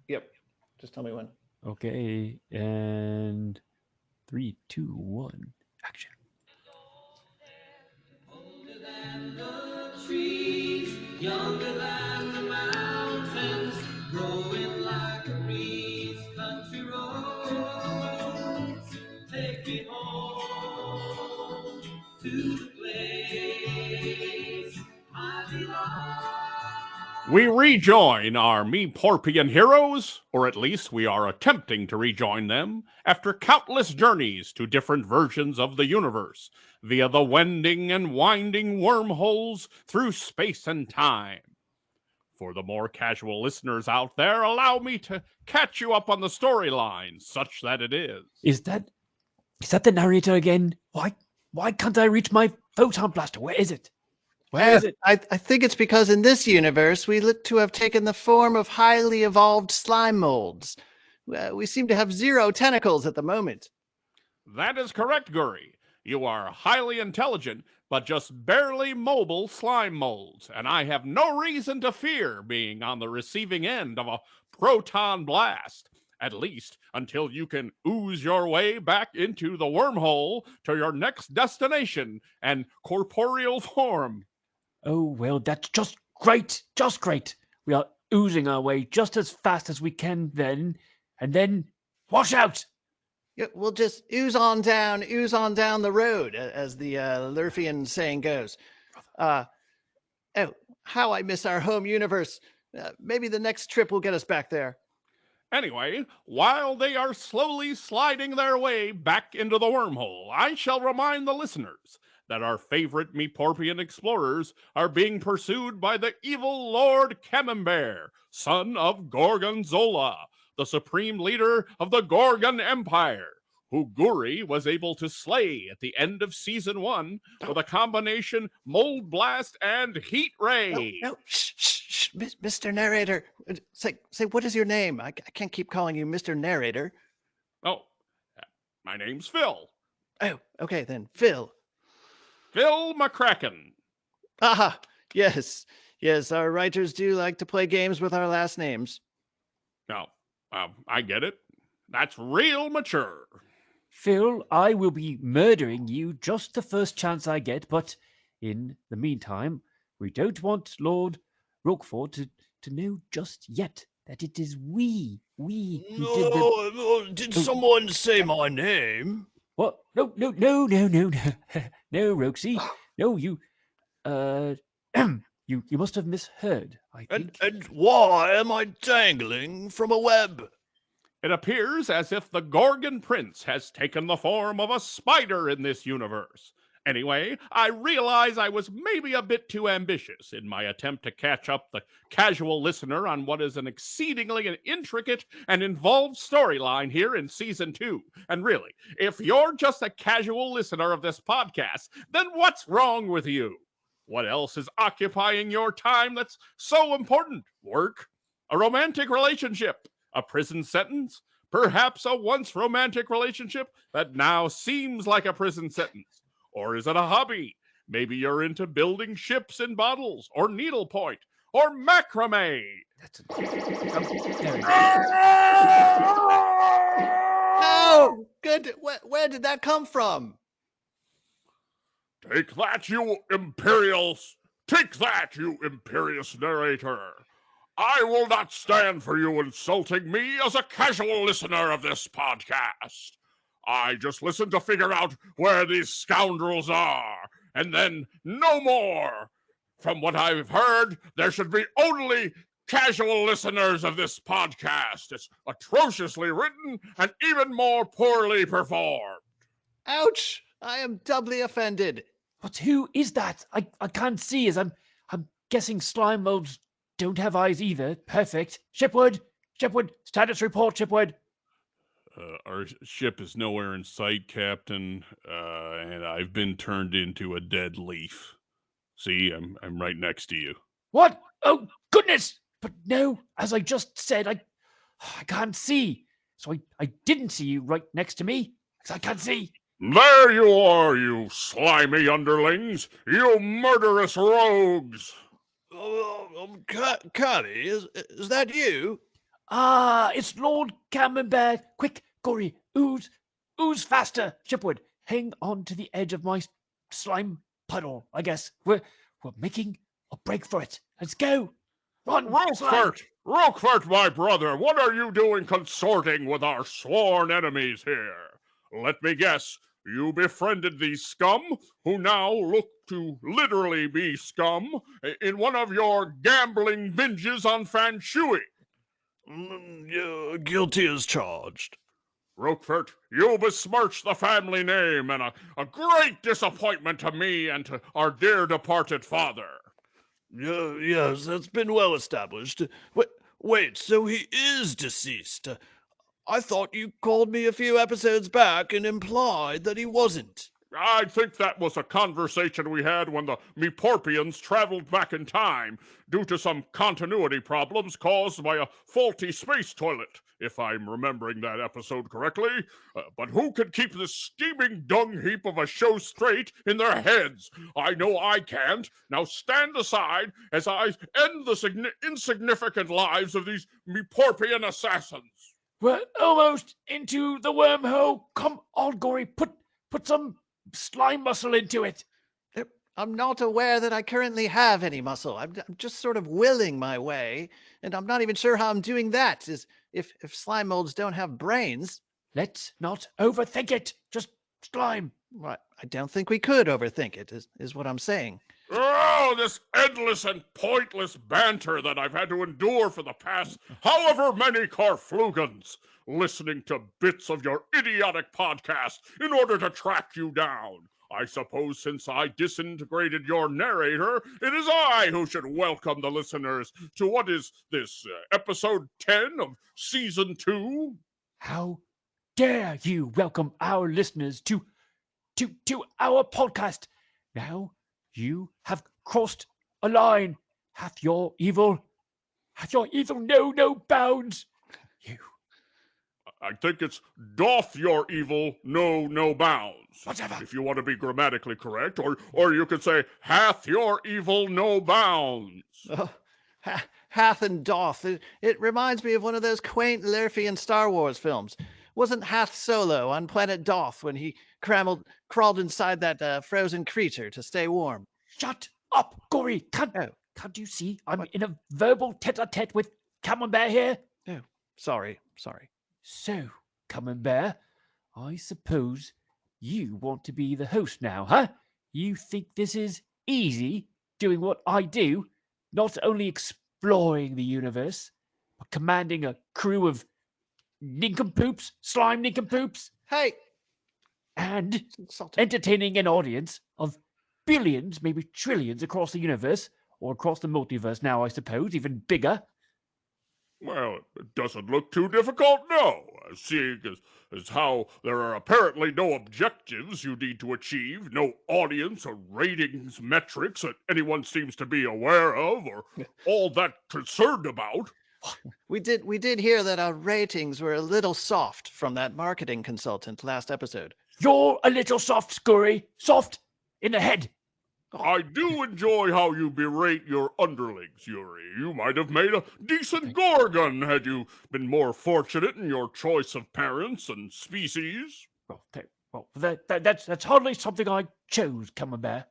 Yep. Just tell me when. Okay, and 3, 2, 1, action. Older than the trees, younger than the mountains, growing like a breeze, country roads, take me home to the place I belong. We rejoin our Meeporpian heroes, or at least we are attempting to rejoin them, after countless journeys to different versions of the universe, via the wending and winding wormholes through space and time. For the more casual listeners out there, allow me to catch you up on the storyline, such that it is. Is that the narrator again? Why can't I reach my photon blaster? Where is it? Where is it? I think it's because in this universe we look to have taken the form of highly evolved slime molds. We seem to have 0 tentacles at the moment. That is correct, Guri. You are highly intelligent, but just barely mobile slime molds, and I have no reason to fear being on the receiving end of a proton blast. At least until you can ooze your way back into the wormhole to your next destination and corporeal form. Oh, well, that's just great. Just great. We are oozing our way just as fast as we can then, and then wash out. Yeah, we'll just ooze on down the road, as the Lurfian saying goes. Oh, how I miss our home universe. Maybe the next trip will get us back there. Anyway, while they are slowly sliding their way back into the wormhole, I shall remind the listeners that our favorite Meeporpian explorers are being pursued by the evil Lord Camembert, son of Gorgonzola, the supreme leader of the Gorgon Empire, who Guri was able to slay at the end of Season 1 with a combination Mold Blast and Heat Ray. No, shh, Mr. Narrator. Say, what is your name? I can't keep calling you Mr. Narrator. Oh, my name's Phil. Oh, okay then, Phil. Phil McCracken. Aha, yes, our writers do like to play games with our last names. No, I get it. That's real mature. Phil, I will be murdering you just the first chance I get, but in the meantime, we don't want Lord Roquefort to know just yet that it is we who did the... Did someone say my name? What? No, no, Roxy. No, you, you must have misheard, I think. And why am I dangling from a web? It appears as if the Gorgon Prince has taken the form of a spider in this universe. Anyway, I realize I was maybe a bit too ambitious in my attempt to catch up the casual listener on what is an exceedingly intricate and involved storyline here in Season 2. And really, if you're just a casual listener of this podcast, then what's wrong with you? What else is occupying your time that's so important? Work? A romantic relationship? A prison sentence? Perhaps a once romantic relationship that now seems like a prison sentence? Or is it a hobby? Maybe you're into building ships in bottles, or needlepoint, or macrame. Oh, good. Where did that come from? Take that, you imperious narrator. I will not stand for you insulting me as a casual listener of this podcast. I just listen to figure out where these scoundrels are, and then no more. From what I've heard, there should be only casual listeners of this podcast. It's atrociously written and even more poorly performed. Ouch! I am doubly offended. But who is that? I can't see, as I'm guessing slime molds don't have eyes either. Perfect. Shipwood, status report, Shipwood. Our ship is nowhere in sight, Captain, and I've been turned into a dead leaf. See, I'm right next to you. What? Oh, goodness! But no, as I just said, I can't see. So I didn't see you right next to me, because I can't see. There you are, you slimy underlings! You murderous rogues! Connie, is that you? Ah, it's Lord Camembert. Quick, Guri, ooze faster. Shipwood, hang on to the edge of my slime puddle, I guess. We're making a break for it. Let's go. Run, slime. Roquefort, my brother, what are you doing consorting with our sworn enemies here? Let me guess, you befriended these scum, who now look to literally be scum, in one of your gambling binges on Fan Shui. You're guilty as charged. Roquefort, you besmirch the family name, and a great disappointment to me and to our dear departed father. Yes, that's been well established. Wait, so he is deceased? I thought you called me a few episodes back and implied that he wasn't. I think that was a conversation we had when the Meeporpians traveled back in time due to some continuity problems caused by a faulty space toilet, if I'm remembering that episode correctly. But who can keep this steaming dung heap of a show straight in their heads? I know I can't. Now stand aside as I end the insignificant lives of these Meeporpian assassins. We're almost into the wormhole. Come on, Guri, put some slime muscle into it. I'm not aware that I currently have any muscle. I'm just sort of willing my way, and I'm not even sure how I'm doing that. If slime molds don't have brains. Let's not overthink it. Just slime. Right, I don't think we could overthink it, is what I'm saying. Oh, this endless and pointless banter that I've had to endure for the past however many Carflugans, listening to bits of your idiotic podcast in order to track you down. I suppose since I disintegrated your narrator, it is I who should welcome the listeners to what is this, episode 10 of Season 2? How dare you welcome our listeners to our podcast. Now you have crossed a line. Hath your evil know no bounds? You. I think it's doth your evil know no bounds. Whatever. If you want to be grammatically correct, or you could say hath your evil no bounds. Oh, hath and doth. It reminds me of one of those quaint Lurfian Star Wars films. Wasn't Hath Solo on planet Doth when he crawled inside that frozen creature to stay warm? Shut up, Guri. Can't you see I'm in a verbal tete-a-tete with Camembert here? Oh, sorry. So, Camembert, I suppose you want to be the host now, huh? You think this is easy, doing what I do, not only exploring the universe, but commanding a crew of nincompoops, slime nincompoops, Hey, and insulting. entertaining an audience of billions, maybe trillions across the universe, or across the multiverse now, I suppose, even bigger. Well, it doesn't look too difficult, no, seeing as how there are apparently no objectives you need to achieve, no audience or ratings metrics that anyone seems to be aware of or all that concerned about. We did hear that our ratings were a little soft from that marketing consultant last episode. You're a little soft, Scurry. Soft in the head. I do enjoy how you berate your underlings, Yuri. You might have made a decent Gorgon had you been more fortunate in your choice of parents and species. Well, that's hardly something I chose, Camembert.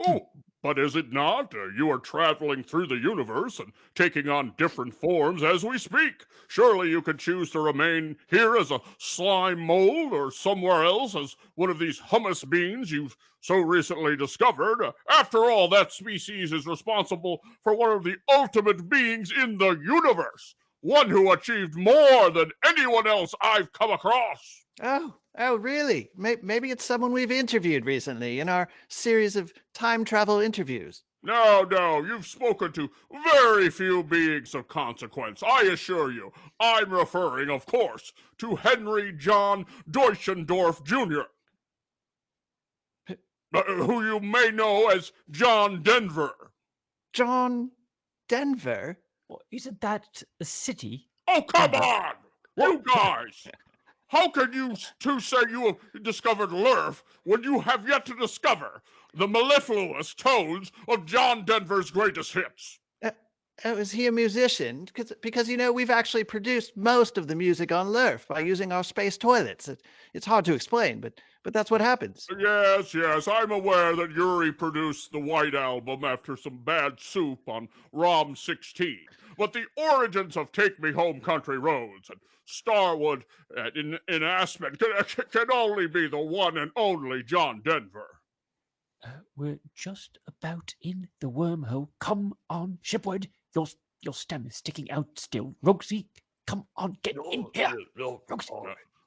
Oh, but is it not? You are traveling through the universe and taking on different forms as we speak. Surely you could choose to remain here as a slime mold or somewhere else as one of these hummus beans you've so recently discovered. After all, that species is responsible for one of the ultimate beings in the universe. One who achieved more than anyone else I've come across. Oh, really? Maybe it's someone we've interviewed recently in our series of time travel interviews. No, you've spoken to very few beings of consequence, I assure you. I'm referring, of course, to Henry John Deutschendorf Jr., who you may know as John Denver. John Denver? Well, isn't that a city? Oh, come on! You guys! How can you two say you have discovered Lurf when you have yet to discover the mellifluous tones of John Denver's greatest hits? Oh, is he a musician? Because we've actually produced most of the music on Lurf by using our space toilets. It's hard to explain, but that's what happens. Yes, I'm aware that Yuri produced the White Album after some bad soup on ROM 16. But the origins of Take Me Home Country Roads and Starwood in Aspen can only be the one and only John Denver. We're just about in the wormhole. Come on, Shipward. Your stem is sticking out still. Roxy, come on, get in here. Roxy.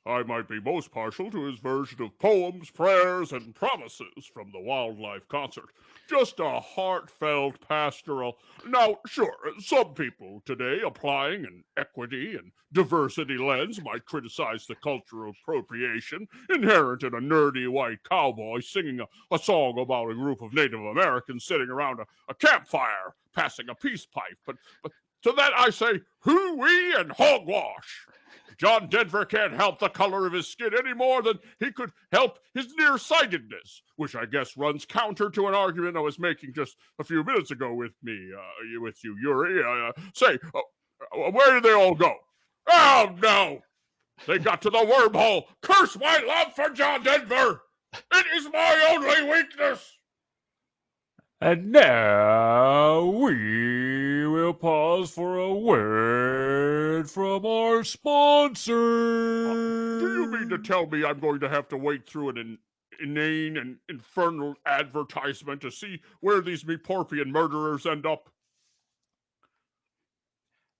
I might be most partial to his version of poems, prayers, and promises from the wildlife concert. Just a heartfelt pastoral. Now, sure, some people today applying an equity and diversity lens might criticize the cultural appropriation inherent in a nerdy white cowboy singing a song about a group of Native Americans sitting around a campfire passing a peace pipe. But to that I say, hoo-wee and hogwash. John Denver can't help the color of his skin any more than he could help his nearsightedness, which I guess runs counter to an argument I was making just a few minutes ago with you, Yuri. Where did they all go? Oh, no! They got to the wormhole. Curse my love for John Denver! It is my only weakness! And now we will pause for a word from our sponsor. Do you mean to tell me I'm going to have to wait through an inane and infernal advertisement to see where these Meeporpian murderers end up?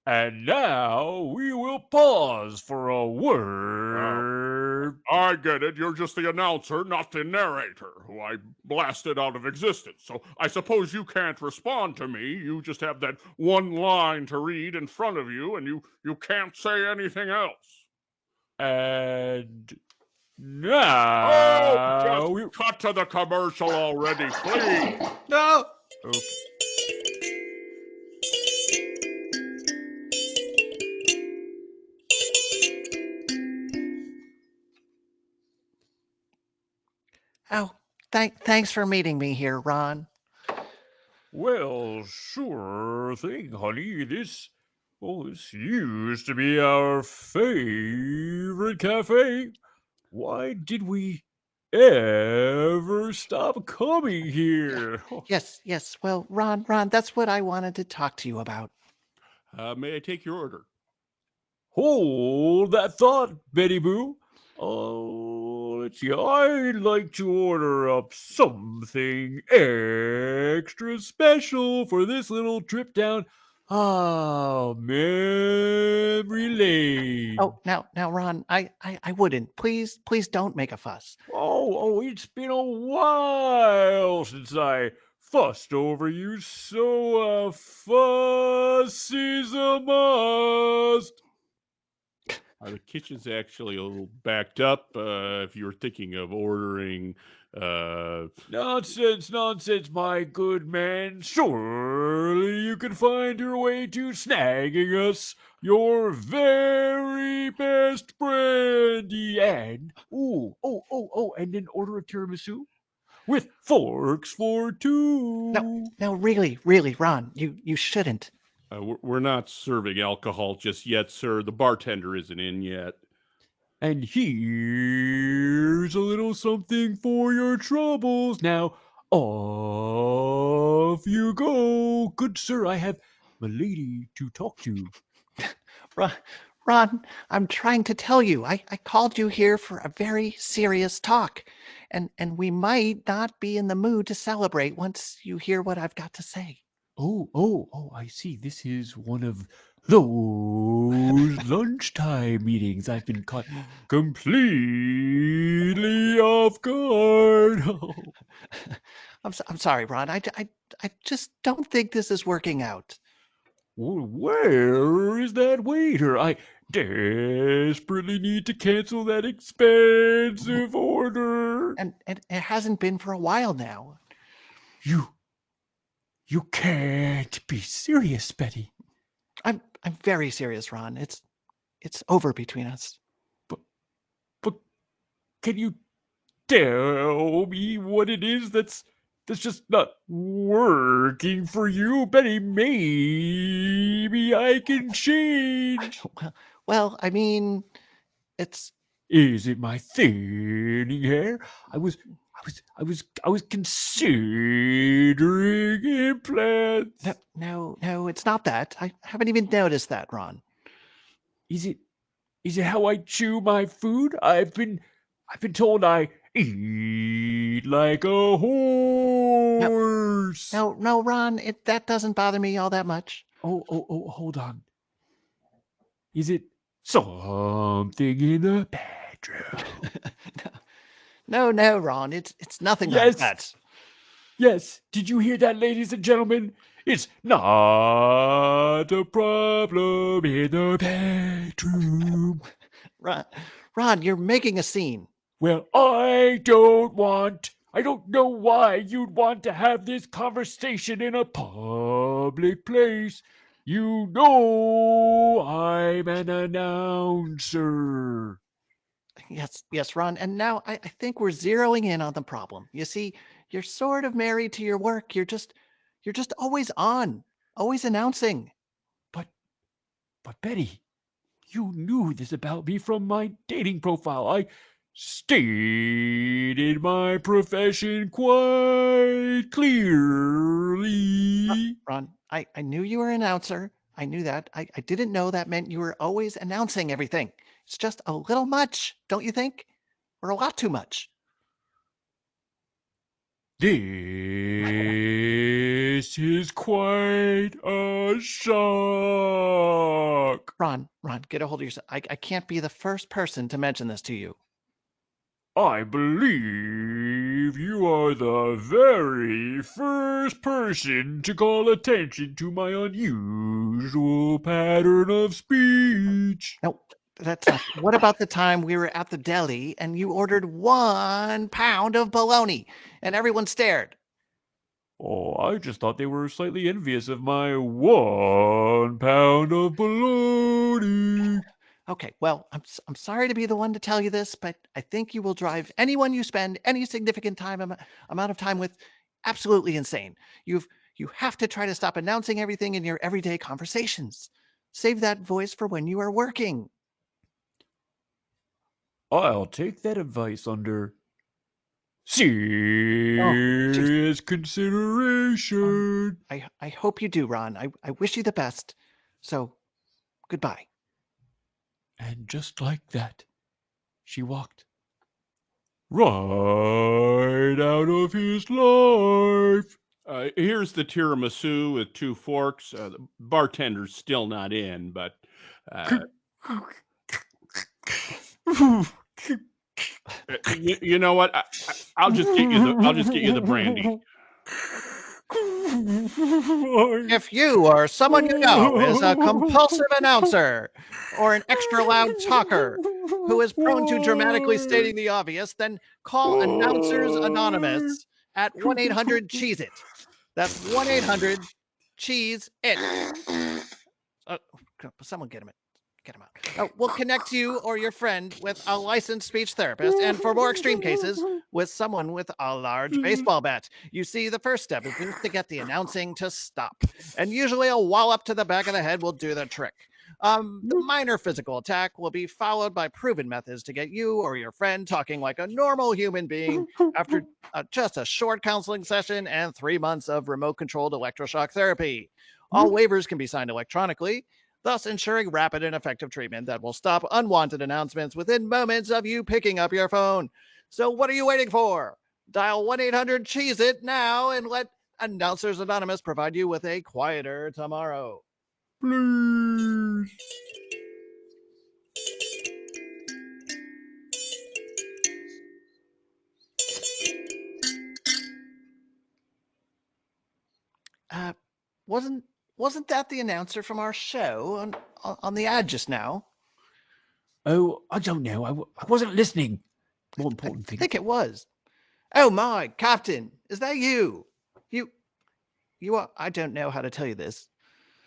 And now we will pause for a word. I get it. You're just the announcer, not the narrator, who I blasted out of existence. So I suppose you can't respond to me. You just have that one line to read in front of you, and you can't say anything else. And now... Oh, just cut to the commercial already, please. No. Okay. Oh, thanks for meeting me here, Ron. Well, sure thing, honey. This used to be our favorite cafe. Why did we ever stop coming here? Yes. Well, Ron, that's what I wanted to talk to you about. May I take your order? Hold that thought, Betty Boo. Let's see. I'd like to order up something extra special for this little trip down memory lane. Oh, now, Ron, I wouldn't. Please don't make a fuss. Oh, it's been a while since I fussed over you, so a fuss is a must. The kitchen's actually a little backed up. If you're thinking of ordering, Nonsense, my good man. Surely you can find your way to snagging us your very best brandy and and an order of tiramisu with forks for two. No, really, Ron, you shouldn't. we're not serving alcohol just yet, sir. The bartender isn't in yet. And here's a little something for your troubles. Now, off you go. Good sir, I have my lady to talk to. Ron, I'm trying to tell you, I called you here for a very serious talk, and we might not be in the mood to celebrate once you hear what I've got to say. Oh, I see. This is one of those lunchtime meetings. I've been caught completely off guard. I'm sorry, Ron. I just don't think this is working out. Where is that waiter? I desperately need to cancel that expensive order. And it hasn't been for a while now. You can't be serious, Betty. I'm very serious, Ron. It's over between us. But can you tell me what it is that's that's just not working for you, Betty. Maybe I can change. Well, I mean, it's Is it my thinning hair? I was considering implants. no, it's not that. I haven't even noticed that, Ron. Is it how I chew my food? I've been told I eat like a horse. No, Ron, that doesn't bother me all that much. Oh, hold on. Is it something in the bedroom? No, Ron, it's nothing like Yes. that. Yes. Did you hear that, ladies and gentlemen? It's not a problem in the bedroom. Ron, you're making a scene. Well, I don't know why you'd want to have this conversation in a public place. You know I'm an announcer. Yes, Ron. And now I think we're zeroing in on the problem. You see, you're sort of married to your work. You're just always on, always announcing. But Betty, you knew this about me from my dating profile. I stated my profession quite clearly. Ron, I knew you were an announcer. I knew that. I didn't know that meant you were always announcing everything. It's just a little much, don't you think? Or a lot too much. This is quite a shock. Ron, get a hold of yourself. I can't be the first person to mention this to you. I believe you are the very first person to call attention to my unusual pattern of speech. No, that's not. What about the time we were at the deli and you ordered 1 pound of bologna and everyone stared? Oh, I just thought they were slightly envious of my 1 pound of bologna. Okay, well, I'm sorry to be the one to tell you this, but I think you will drive anyone you spend any significant amount of time with absolutely insane. You have to try to stop announcing everything in your everyday conversations. Save that voice for when you are working. I'll take that advice under serious consideration. I hope you do, Ron. I wish you the best. So, goodbye. And just like that, she walked right out of his life. Here's the tiramisu with 2 forks. The bartender's still not in, but you know what? I'll just get you the brandy. If you or someone you know is a compulsive announcer or an extra loud talker who is prone to dramatically stating the obvious, then call Announcers Anonymous at 1-800-CHEESE-IT. That's 1-800-CHEESE-IT. Someone get him out. We'll connect you or your friend with a licensed speech therapist, and for more extreme cases, with someone with a large baseball bat. You see, the first step is just to get the announcing to stop, and usually a wallop to the back of the head will do the trick. The minor physical attack will be followed by proven methods to get you or your friend talking like a normal human being after just a short counseling session and 3 months of remote-controlled electroshock therapy. All waivers can be signed electronically, thus ensuring rapid and effective treatment that will stop unwanted announcements within moments of you picking up your phone. So what are you waiting for? Dial 1-800-CHEESE-IT now and let Announcers Anonymous provide you with a quieter tomorrow. Please. Wasn't that the announcer from our show on the ad just now? Oh, I don't know. I wasn't listening. More important I thing. think it was. Oh my, Captain, is that you? You are. I don't know how to tell you this.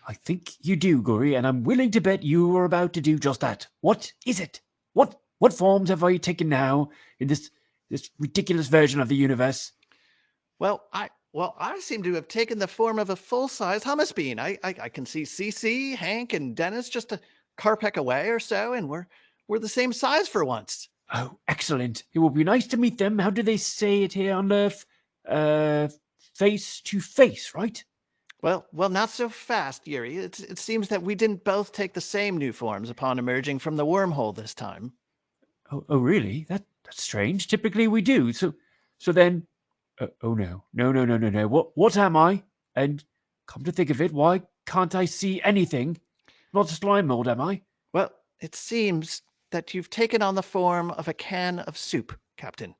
I think you do, Guri, and I'm willing to bet you are about to do just that. What is it? What forms have I taken now in this ridiculous version of the universe? Well, I seem to have taken the form of a full-size hummus bean. I can see CC, Hank, and Dennis just a carpeck away or so, and we're the same size for once. Oh, excellent. It will be nice to meet them. How do they say it here on Earth? Face to face, right? Well, not so fast, Yuri. It seems that we didn't both take the same new forms upon emerging from the wormhole this time. Oh, really? That's strange. Typically we do. So then, oh no. What am I? And come to think of it, why can't I see anything? Not a slime mold, am I? Well, it seems that you've taken on the form of a can of soup, Captain.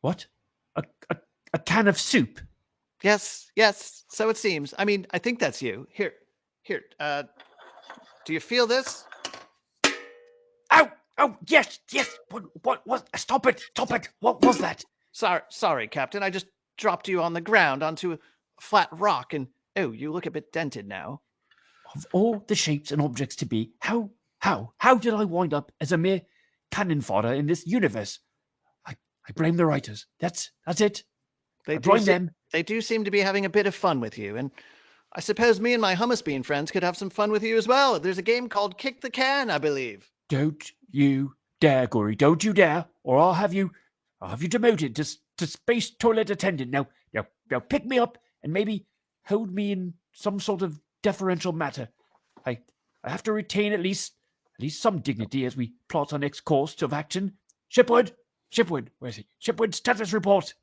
What? A can of soup? Yes, so it seems. I mean, I think that's you. Here, do you feel this? Ow! Oh, yes. What? Stop it! What was that? Sorry, Captain. I just dropped you on the ground onto a flat rock, and oh, you look a bit dented now. Of all the shapes and objects to be, how did I wind up as a mere cannon fodder in this universe? I blame the writers. That's it. I blame them. They do seem to be having a bit of fun with you, and I suppose me and my hummus bean friends could have some fun with you as well. There's a game called Kick the Can, I believe. Don't you dare, Guri. Don't you dare, or I'll have you demoted to space toilet attendant. Now pick me up and maybe hold me in some sort of deferential matter. I have to retain at least some dignity as we plot our next course of action. Shipwood, where's he? Shipwood, status report.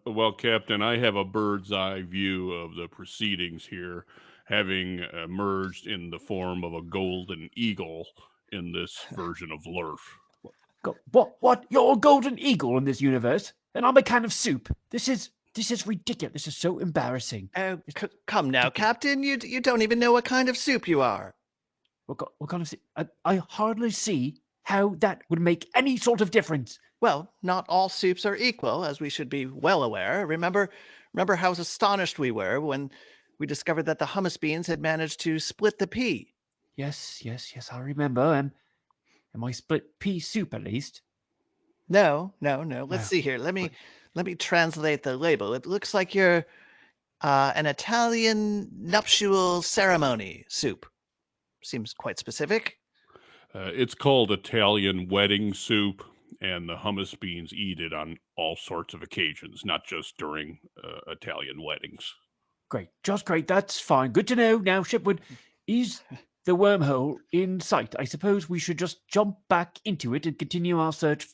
Well, Captain, I have a bird's eye view of the proceedings here, having emerged in the form of a golden eagle in this version of Lurf. What? You're a golden eagle in this universe, and I'm a can of soup. This is ridiculous. This is so embarrassing. Oh, come now, Captain. You don't even know what kind of soup you are. What kind of soup? I hardly see how that would make any sort of difference. Well, not all soups are equal, as we should be well aware. Remember how astonished we were when we discovered that the hummus beans had managed to split the pea. Yes, I remember. Am I split pea soup at least? No. Let's see here. Let me translate the label. It looks like you're an Italian nuptial ceremony soup. Seems quite specific. It's called Italian wedding soup, and the hummus beans eat it on all sorts of occasions, not just during Italian weddings. Great, just great. That's fine. Good to know. Now, Shipwood, is the wormhole in sight? I suppose we should just jump back into it and continue our search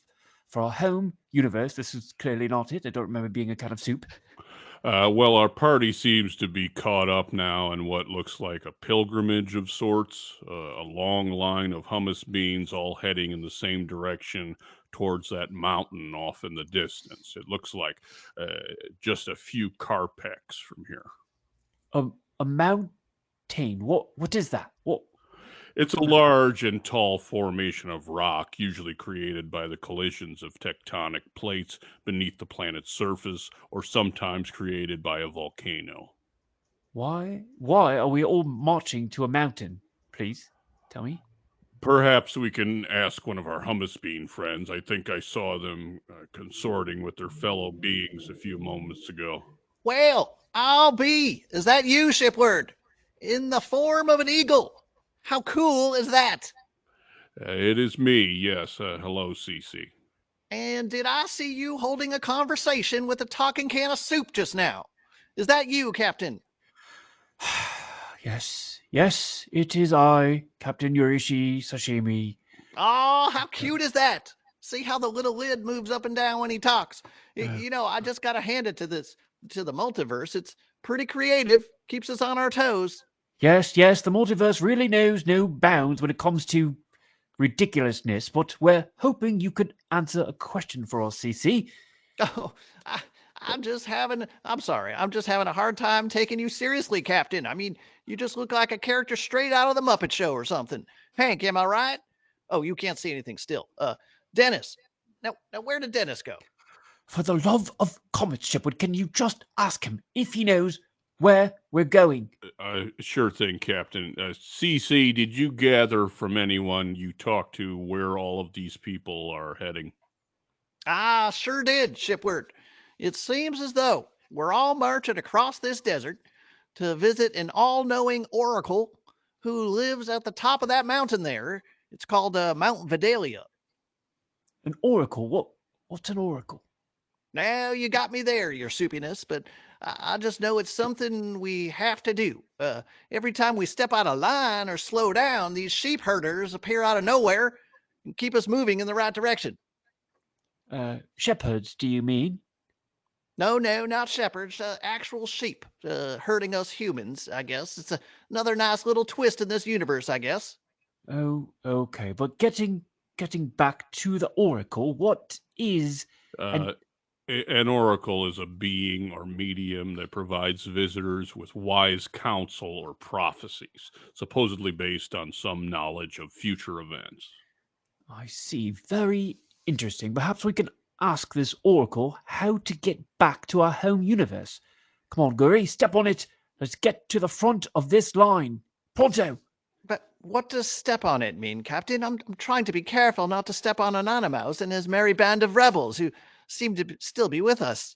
for our home universe. This is clearly not it. I don't remember being a can of soup. Well, our party seems to be caught up now in what looks like a pilgrimage of sorts, a long line of hummus beans all heading in the same direction towards that mountain off in the distance. It looks like just a few carpecks from here. A mountain? What is that? What? It's a large and tall formation of rock, usually created by the collisions of tectonic plates beneath the planet's surface, or sometimes created by a volcano. Why are we all marching to a mountain? Please, tell me. Perhaps we can ask one of our hummus bean friends. I think I saw them consorting with their fellow beings a few moments ago. Well, I'll be. Is that you, Shipward? In the form of an eagle. How cool is that? It is me, yes. Hello, CC. And did I see you holding a conversation with a talking can of soup just now? Is that you, Captain? Yes, it is I, Captain Yurishi Sashimi. Oh, how cute is that? See how the little lid moves up and down when he talks. I just got to hand it to the multiverse. It's pretty creative. Keeps us on our toes. Yes, the multiverse really knows no bounds when it comes to ridiculousness, but we're hoping you could answer a question for us, CC. Oh, I'm just having a hard time taking you seriously, Captain. I mean, you just look like a character straight out of the Muppet Show or something. Hank, am I right? Oh, you can't see anything still. Dennis. Now where did Dennis go? For the love of comets, Shipwood, can you just ask him if he knows where we're going? Sure thing, Captain. CC, did you gather from anyone you talked to where all of these people are heading? Ah, sure did, Shipward. It seems as though we're all marching across this desert to visit an all-knowing oracle who lives at the top of that mountain there. It's called Mount Vidalia. An oracle? What's an oracle? Now you got me there, your soupiness, but I just know it's something we have to do. Every time we step out of line or slow down, these sheep herders appear out of nowhere and keep us moving in the right direction. Shepherds, do you mean? No, not shepherds, actual sheep, herding us humans, I guess. It's another nice little twist in this universe, I guess. Oh, okay. But getting back to the oracle, what is Uh, an oracle is a being or medium that provides visitors with wise counsel or prophecies, supposedly based on some knowledge of future events. I see. Very interesting. Perhaps we can ask this oracle how to get back to our home universe. Come on, Guri, step on it. Let's get to the front of this line. Pronto! But what does step on it mean, Captain? I'm trying to be careful not to step on Anonymous and his merry band of rebels who seem to still be with us.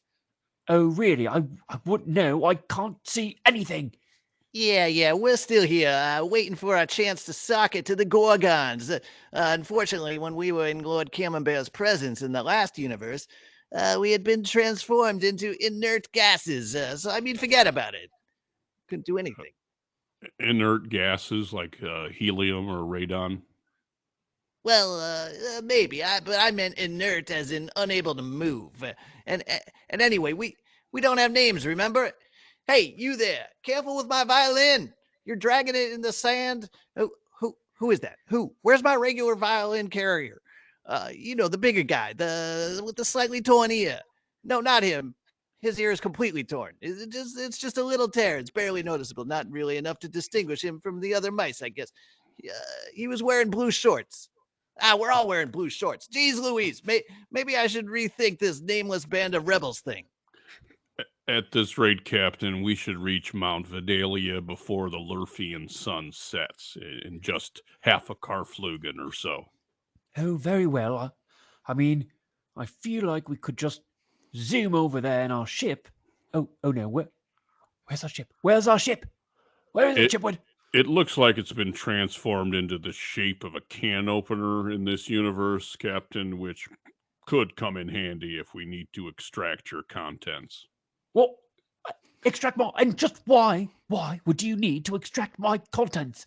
Oh, really? I wouldn't know. I can't see anything. Yeah, we're still here, waiting for our chance to sock it to the Gorgons. Unfortunately, when we were in Lord Camembert's presence in the last universe, we had been transformed into inert gases, so I mean, forget about it. Couldn't do anything. Inert gases like helium or radon. Well, maybe, but I meant inert as in unable to move. And anyway, we don't have names, remember? Hey, you there! Careful with my violin! You're dragging it in the sand. Who is that? Who? Where's my regular violin carrier? The bigger guy, with the slightly torn ear. No, not him. His ear is completely torn. It's just a little tear. It's barely noticeable. Not really enough to distinguish him from the other mice, I guess. He was wearing blue shorts. We're all wearing blue shorts. Jeez Louise, maybe I should rethink this nameless band of rebels thing. At this rate, Captain, we should reach Mount Vidalia before the Lurfian sun sets in just half a Karflugen or so. Oh, very well. I mean, I feel like we could just zoom over there in our ship. Oh no, where's our ship? Where's our ship? Where is it, Chipwood? It looks like it's been transformed into the shape of a can opener in this universe, Captain, which could come in handy if we need to extract your contents. What? Extract more? And just why? Why would you need to extract my contents?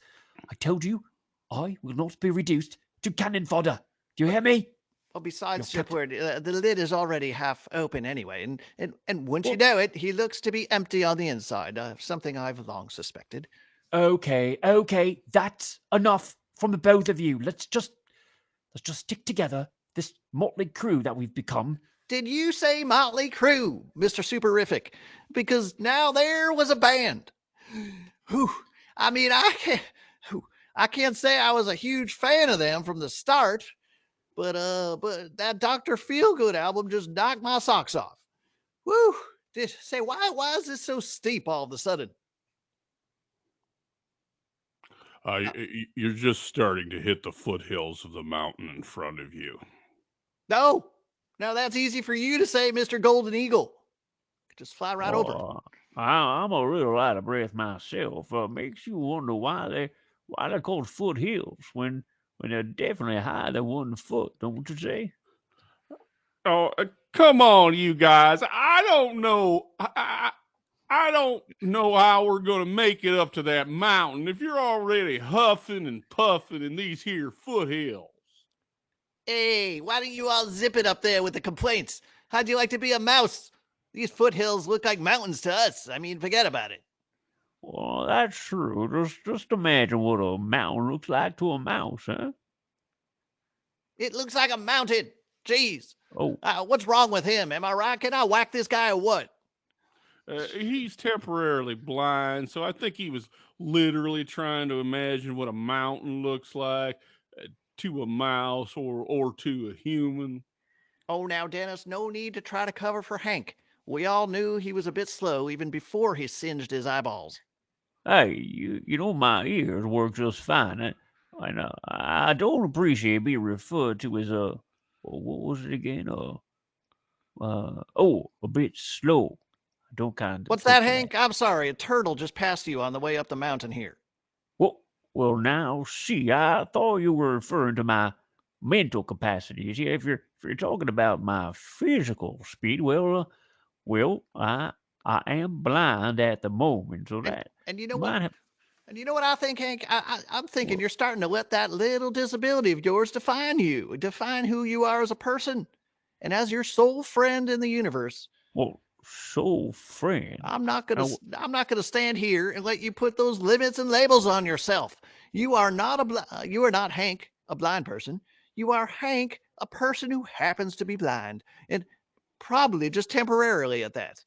I told you, I will not be reduced to cannon fodder. Do you hear me? Well, besides, Shipward, the lid is already half open anyway, and wouldn't you know it, he looks to be empty on the inside, something I've long suspected. Okay, that's enough from the both of you. Let's just stick together, this motley crew that we've become. Did you say motley crew, Mr. Superific? Because now there was a band. Whew. I mean, I can't say I was a huge fan of them from the start, but that Dr. Feelgood album just knocked my socks off. Woo! Why is this so steep all of a sudden? You're just starting to hit the foothills of the mountain in front of you. No, that's easy for you to say, Mr. Golden Eagle. Just fly right over. I'm a little out of breath myself. Makes you wonder why they're called foothills when they're definitely higher than 1 foot, don't you say? Oh, come on, you guys. I don't know. I don't know how we're going to make it up to that mountain if you're already huffing and puffing in these here foothills. Hey, why don't you all zip it up there with the complaints? How'd you like to be a mouse? These foothills look like mountains to us. I mean, forget about it. Well, that's true. Just imagine what a mountain looks like to a mouse, huh? It looks like a mountain. Jeez. Oh. What's wrong with him? Am I right? Can I whack this guy or what? He's temporarily blind, so I think he was literally trying to imagine what a mountain looks like to a mouse or to a human. Oh, now, Dennis, no need to try to cover for Hank. We all knew he was a bit slow even before he singed his eyeballs. Hey, you know my ears work just fine. I don't appreciate being referred to as what was it again? a bit slow. I don't kind of What's take that, to Hank? I'm sorry, a turtle just passed you on the way up the mountain here. Well, now, see, I thought you were referring to my mental capacities. Yeah, if you're talking about my physical speed, I am blind at the moment, so And that and you know what? might have. And you know what I think, Hank? I'm thinking Well, you're starting to let that little disability of yours define who you are as a person. And as your sole friend in the universe, so friend. Uh, I'm not gonna stand here and let you put those limits and labels on yourself. You are not Hank, a blind person. You are Hank, a person who happens to be blind, and probably just temporarily at that.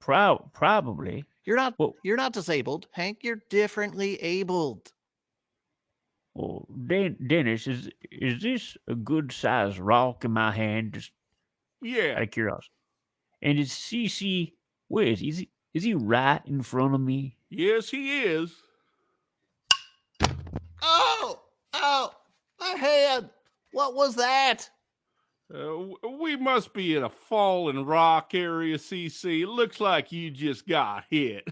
Probably. You're not Well, you're not disabled, Hank. You're differently abled. Dennis, is this a good sized rock in my hand? Just Yeah. out of curiosity. And is CC, where is he? Is he right in front of me? Yes, he is. Oh, oh, my hand. What was that? We must be in a fallen rock area, CC. Looks like you just got hit.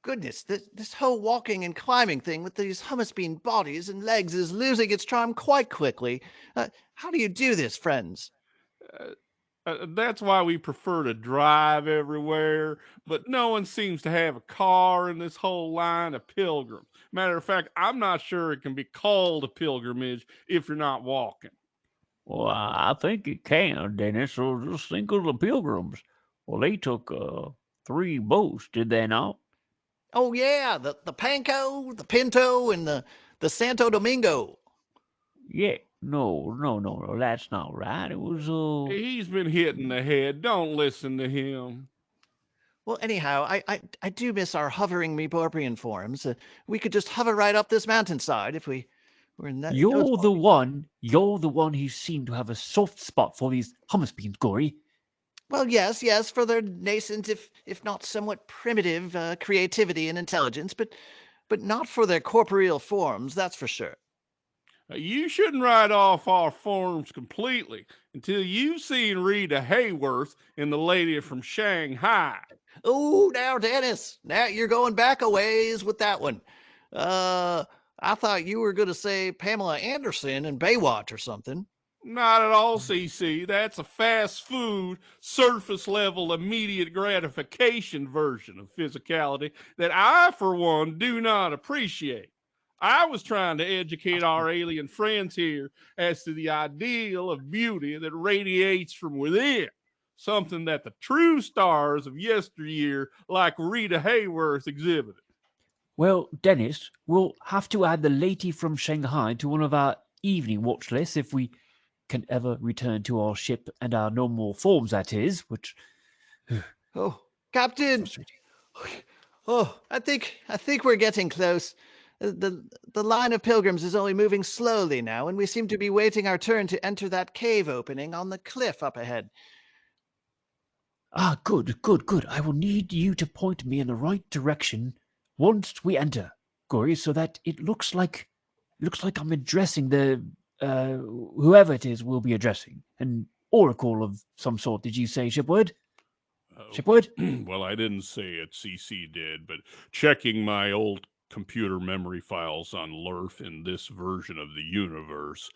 Goodness, this whole walking and climbing thing with these hummus bean bodies and legs is losing its charm quite quickly. How do you do this, friends? That's why we prefer to drive everywhere, but no one seems to have a car in this whole line of pilgrims. Matter of fact, I'm not sure it can be called a pilgrimage if you're not walking. Well, I think it can, Dennis. So just think of the pilgrims. Well, they took 3 boats, did they not? Oh yeah, the panko, the pinto, and the Santo Domingo. Yeah. No. That's not right. It was He's been hit in the head. Don't listen to him. Well, anyhow, I do miss our hovering Meeporpian forums. We could just hover right up this mountainside if we were in those You're the forms. one. You're the one who seemed to have a soft spot for these hummus beans, Gory. Well, yes, for their nascent, if not somewhat primitive, creativity and intelligence, but not for their corporeal forms, that's for sure. You shouldn't write off our forms completely until you've seen Rita Hayworth and the lady from Shanghai. Oh, now, Dennis, now you're going back a ways with that one. I thought you were going to say Pamela Anderson in Baywatch or something. Not at all, CC. That's a fast food, surface level, immediate gratification version of physicality that I, for one, do not appreciate. I was trying to educate our alien friends here as to the ideal of beauty that radiates from within, something that the true stars of yesteryear, like Rita Hayworth, exhibited. Well, Dennis, we'll have to add the lady from Shanghai to one of our evening watch lists if we can ever return to our ship and our normal forms, that is, which Oh, Captain. frustrating. Oh, I think we're getting close. The line of pilgrims is only moving slowly now, and we seem to be waiting our turn to enter that cave opening on the cliff up ahead. Ah, good. I will need you to point me in the right direction once we enter, Gory, so that it looks like I'm addressing the whoever it is we'll be addressing. An oracle of some sort, did you say, Shipward? Shipward? Well, I didn't say it, CC did, but checking my old computer memory files on Lurf in this version of the universe,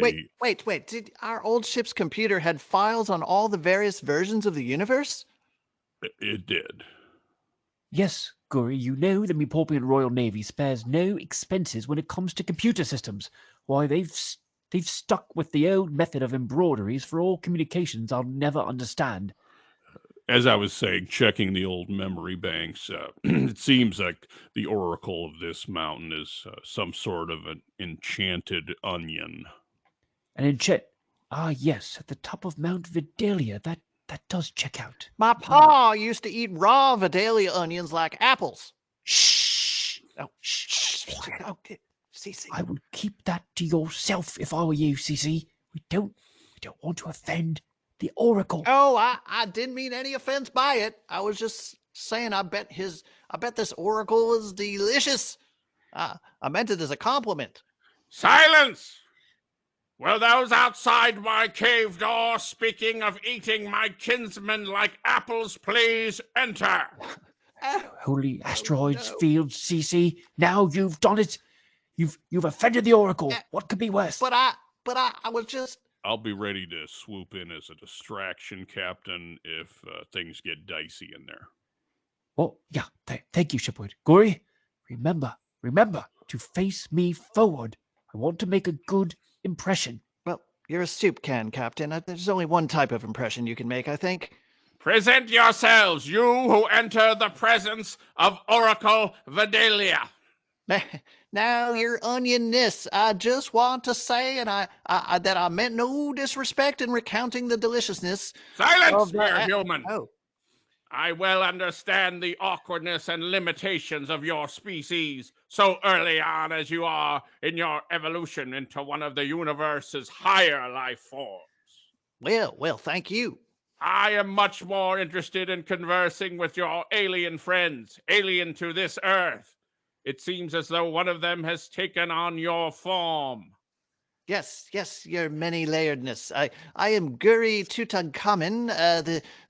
Wait. Did our old ship's computer had files on all the various versions of the universe? it did. Yes, Gory, you know the Meeporpian Royal Navy spares no expenses when it comes to computer systems. Why, they've stuck with the old method of embroideries for all communications I'll never understand. As I was saying, checking the old memory banks, it seems like the oracle of this mountain is some sort of an enchanted onion. And in Chet, ah, yes, at the top of Mount Vidalia, that does check out. My pa used to eat raw Vidalia onions like apples. Shh! Oh, shh. Okay. See. I would keep that to yourself if I were you, Cece. We don't want to offend the Oracle. Oh, I didn't mean any offense by it. I was just saying I bet this oracle is delicious. I meant it as a compliment. Silence! Will those outside my cave door, speaking of eating my kinsmen like apples, please enter? Holy asteroids, no. fields, CC. Now you've done it. You've offended the Oracle. Yeah, What could be worse? But I was just. I'll be ready to swoop in as a distraction, Captain, if things get dicey in there. Well, yeah, thank you, Shipwood. Guri, remember to face me forward. I want to make a good impression. Well, you're a soup can, Captain. There's only one type of impression you can make, I think. Present yourselves, you who enter the presence of Oracle Vidalia. Now, your onionness, I just want to say, and that I meant no disrespect in recounting the deliciousness. Silence, of the- dear human. Oh, I well understand the awkwardness and limitations of your species so early on as you are in your evolution into one of the universe's higher life forms. well, thank you. I am much more interested in conversing with your alien friends, alien to this Earth. It seems as though one of them has taken on your form. Yes, your many-layeredness. I am Guri Tutankhamen,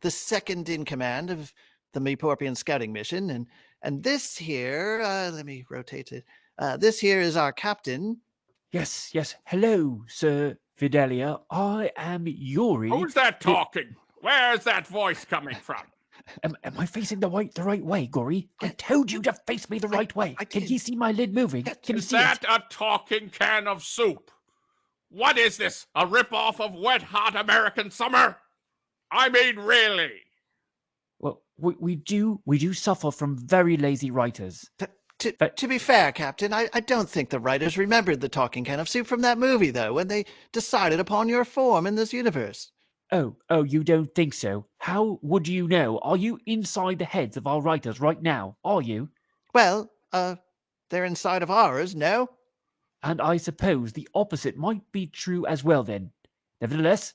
the second in command of the Meeporpian scouting mission, and this here, let me rotate it. This here is our captain. Yes. Hello, Sir Vidalia. I am Yuri. Who's that talking? Where's that voice coming from? Am I facing the right way, Guri? I told you to face me the right way. Can you see my lid moving? Can you Is see that it? a talking can of soup? What is this? A ripoff of Wet Hot American Summer? I mean, really? Well, we do suffer from very lazy writers. To be fair, Captain, I don't think the writers remembered the talking can of soup from that movie, though, when they decided upon your form in this universe. Oh, you don't think so? How would you know? Are you inside the heads of our writers right now? Are you? Well, they're inside of ours, no? And I suppose the opposite might be true as well then. Nevertheless,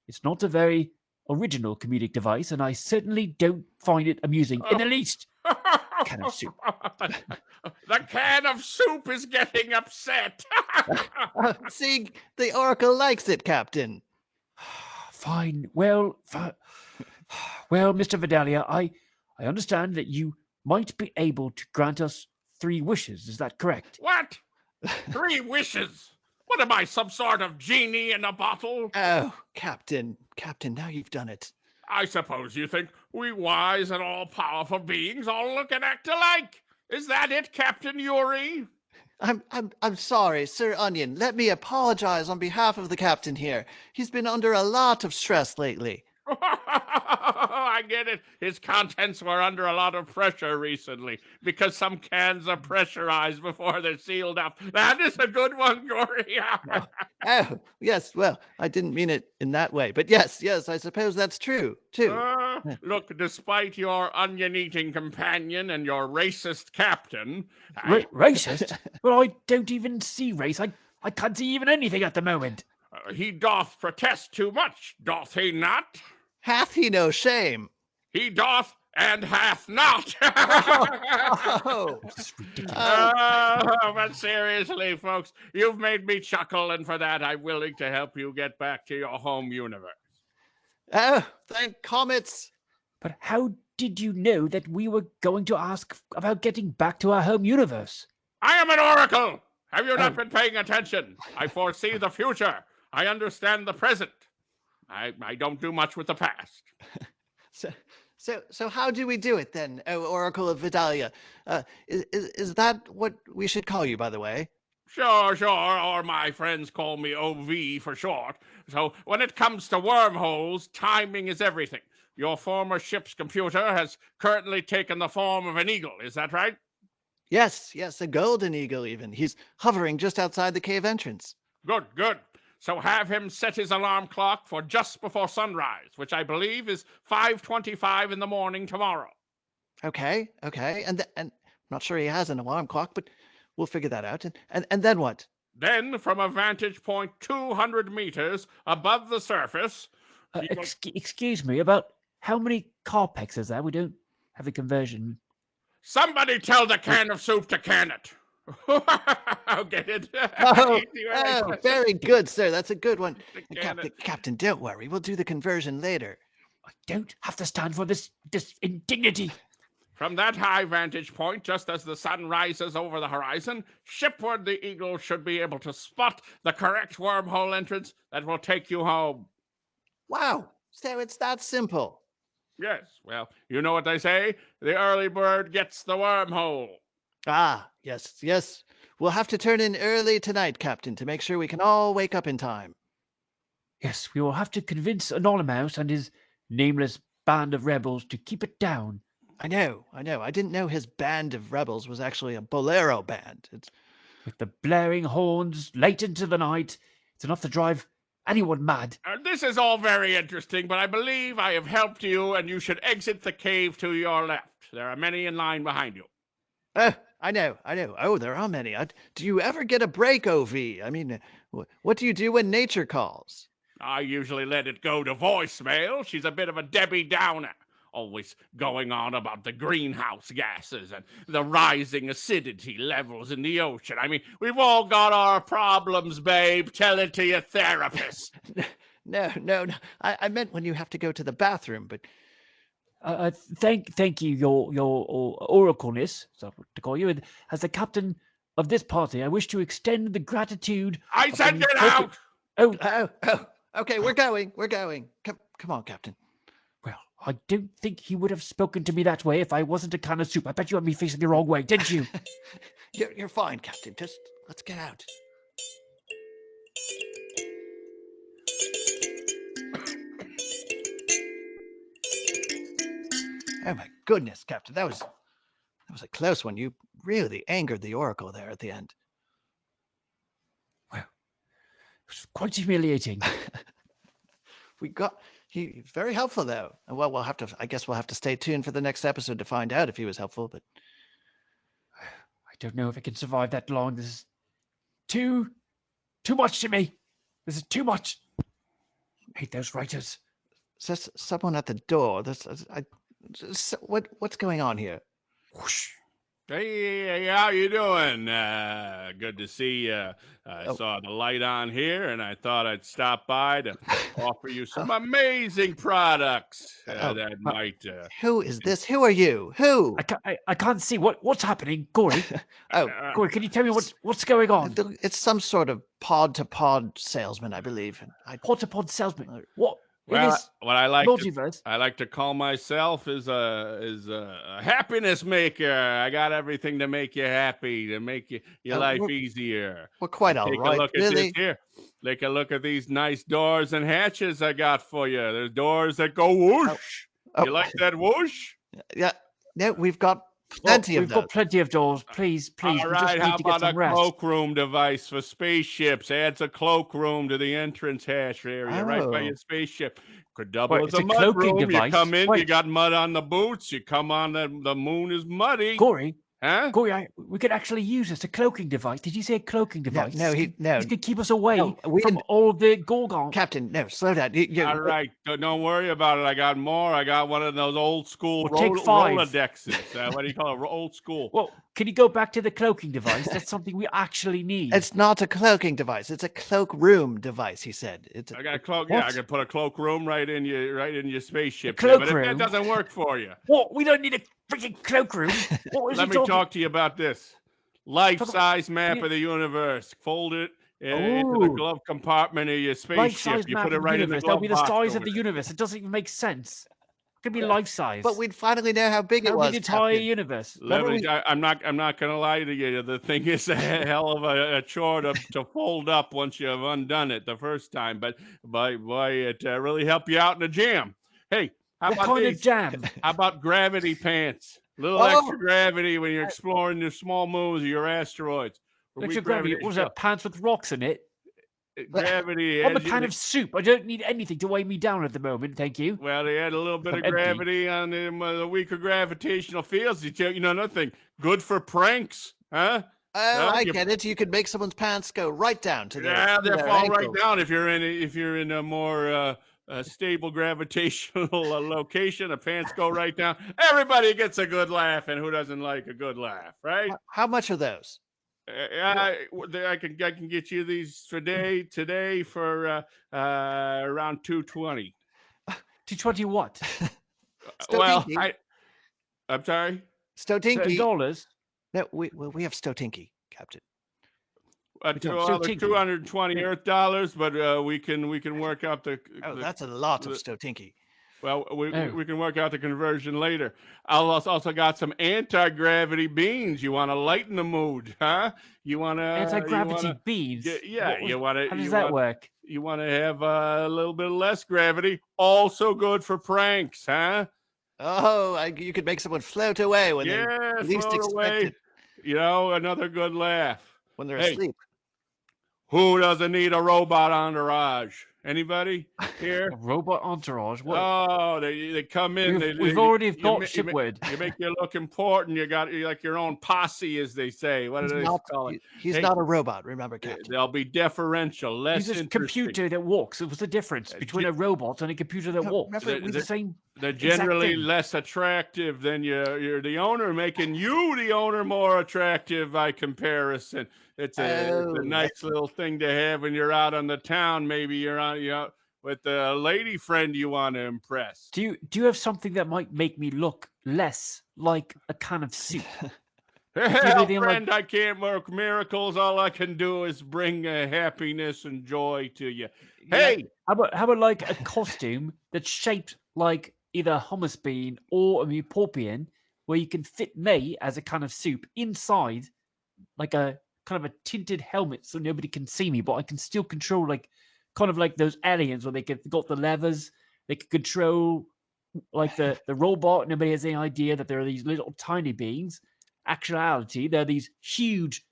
it's not a very original comedic device, and I certainly don't find it amusing in the least. Can of soup. The can of soup is getting upset. See, the Oracle likes it, Captain. Fine. Well, Mr. Vidalia, I understand that you might be able to grant us 3 wishes. Is that correct? What? 3 wishes? What am I, some sort of genie in a bottle? Oh, Captain, now you've done it. I suppose you think we wise and all-powerful beings all look and act alike. Is that it, Captain Yuri? I'm sorry, Sir Onion. Let me apologize on behalf of the captain here. He's been under a lot of stress lately. I get it. His contents were under a lot of pressure recently because some cans are pressurized before they're sealed up. That is a good one, Gory. Oh, yes, well, I didn't mean it in that way. But yes, I suppose that's true, too. Look, despite your onion-eating companion and your racist captain... Racist? Well, I don't even see race. I can't see even anything at the moment. He doth protest too much, doth he not? Hath he no shame? He doth and hath not. Oh, This is ridiculous. But seriously, folks, you've made me chuckle, and for that I'm willing to help you get back to your home universe. Oh, thank comets. But how did you know that we were going to ask about getting back to our home universe? I am an oracle. Have you not been paying attention? I foresee the future. I understand the present. I don't do much with the past. So how do we do it then, O Oracle of Vidalia? Is that what we should call you, by the way? Sure, or my friends call me OV for short. So when it comes to wormholes, timing is everything. Your former ship's computer has currently taken the form of an eagle, is that right? Yes, a golden eagle even. He's hovering just outside the cave entrance. Good. So have him set his alarm clock for just before sunrise, which I believe is 5:25 in the morning tomorrow. Okay. And I'm not sure he has an alarm clock, but we'll figure that out. And then what? Then, from a vantage point 200 meters above the surface... Excuse me, about how many carpex is there? We don't have a conversion. Somebody tell the can of soup to can it. don't get it. Oh, Easy, right? oh, very good, sir. That's a good one. Get it. Captain, don't worry. We'll do the conversion later. I don't have to stand for this indignity. From that high vantage point, just as the sun rises over the horizon, shipward the Eagle should be able to spot the correct wormhole entrance that will take you home. Wow. So it's that simple. Yes, well, you know what they say. The early bird gets the wormhole. Ah, yes, yes. We'll have to turn in early tonight, Captain, to make sure we can all wake up in time. Yes, we will have to convince Anonymous and his nameless band of rebels to keep it down. I know. I didn't know his band of rebels was actually a bolero band. It's With the blaring horns late into the night, it's enough to drive anyone mad. This is all very interesting, but I believe I have helped you, and you should exit the cave to your left. There are many in line behind you. I know. Oh, there are many. Do you ever get a break, OV? I mean, what do you do when nature calls? I usually let it go to voicemail. She's a bit of a Debbie Downer, always going on about the greenhouse gases and the rising acidity levels in the ocean. I mean, we've all got our problems, babe. Tell it to your therapist. No. I meant when you have to go to the bathroom, but Thank you, your oracleness, so to call you. And as the captain of this party, I wish to extend the gratitude. I of said the get appropriate- out! Oh, okay, we're going. Come on, Captain. well, I don't think he would have spoken to me that way if I wasn't a can of soup. I bet you had me facing the wrong way, didn't you? You're fine, Captain. Just let's get out. Oh my goodness, Captain. That was a close one. You really angered the Oracle there at the end. It's quite humiliating. He's very helpful though. And well, I guess we'll have to stay tuned for the next episode to find out if he was helpful, but I don't know if I can survive that long. This is too much to me. This is too much. I hate those writers. there's someone at the door. What's going on here? Whoosh. Hey, how you doing? Good to see you. I Oh. saw the light on here, and I thought I'd stop by to offer you some amazing products Oh, that might. Who is this? Who are you? Who? I can't see what's happening, Gory. Oh, Gory, can you tell me what's going on? it's some sort of pod-to-pod salesman, I believe. Pod-to-pod salesman. What? Well, in this what I like multiverse? I like to call myself is a happiness maker. I got everything to make you happy, to make your Oh, life we're- easier. We're quite all Take a right, look at really. this here. Take a look at these nice doors and hatches I got for you. There's doors that go whoosh. Oh, You like that whoosh? Yeah, no, we've got plenty of We've those. got plenty of doors. Please. All We just right, need how to get about a some rest. cloakroom device for spaceships? Adds a cloakroom to the entrance hatch area right by Oh. your spaceship. Could double Wait, as it's a a mud cloaking room. device? You come in, you Wait. got mud on the boots. You come on, the moon is muddy. Gory, Huh? we could actually use this, a cloaking device. Did you say a cloaking device? no, This could keep us away No, we from didn't- all of the Gorgon. Captain, no, slow down. All right, don't worry about it. I got more. I got one of those old school Well, take 5. Rolodexes. What do you call it? Old school. Well, can you go back to the cloaking device? That's something we actually need. It's not a cloaking device. It's a cloakroom device. He said. It's I got a cloak. Yeah, I What? could put a cloakroom right in your spaceship. A there, but if cloakroom? that doesn't work for you, What? We don't need a freaking cloakroom. What is let he me talking? talk to you about this life-size map of the universe. Fold it into the Oh. glove compartment of your spaceship. Life-size You map put it of the right in the universe. That'll glove be the box size over of the there. universe. It doesn't even make sense. It could be life-size. but we'd finally know how big it That'll was. be the entire Captain. universe. Let me, we- I'm not gonna lie to you. The thing is a hell of a chore to fold up once you've undone it the first time. But boy, it really helped you out in the jam. Hey, how What about kind these? of jam? How about gravity pants? Little Oh. extra gravity when you're exploring your small moons or your asteroids. Or Extra weak gravity. What was that? Pants with rocks in it? Gravity. I'm a adds you can the- of soup. I don't need anything to weigh me down at the moment. Thank you. Well, they add a little bit I'm of empty. gravity on the weaker gravitational fields. You know, nothing good for pranks, huh? Oh, I you- get it. You could make someone's pants go right down to their, Yeah, to they their fall right ankles. down if you're in a more stable gravitational location. The pants go right down. Everybody gets a good laugh, and who doesn't like a good laugh, right? How much are those? I can get you these today for around 220. 220 what? Well, Stotinky. I'm sorry. Stotinky. $dollars? No, we have Stotinky, Captain. Well, there's Stotinky. 220 Earth dollars, but we can work out Oh, the that's a lot of the- Stotinky. well, Oh. we can work out the conversion later. I'll also got some anti-gravity beans. You want to lighten the mood, huh? You want to Anti-gravity beans? yeah. You want to How does that work? You want to have a little bit less gravity. Also good for pranks, huh? Oh, you could make someone float away when they Yeah, least float expect away. it, You know, another good laugh. when they're Hey, asleep. who doesn't need a robot entourage? Anybody here? A robot entourage? What? Oh, they come in. We've already you got ma- shipward. You make you look important. You like your own posse, as they say. What do He's they not. call it? He's Hey, not a robot. Remember, Captain. they'll be deferential, less He's a interesting. computer that walks. What's the difference between a robot and a computer that No, walks? remember, It's the same. They're exact generally thing. less attractive than you're the owner, making you the owner more attractive by comparison. It's a Oh, nice little thing to have when you're out on the town. Maybe you're out with a lady friend you want to impress. Do you have something that might make me look less like a can of soup? Hell, anything like- friend, I can't work miracles. All I can do is bring happiness and joy to you. Hey, How about like a costume that's shaped like either a hummus bean or a Meeporpian, where you can fit me as a can of soup inside, like a kind of a tinted helmet, so nobody can see me, but I can still control, like kind of like those aliens where they got the levers, they can control like the robot. Nobody has any idea that there are these little tiny beings. Actuality, they're these huge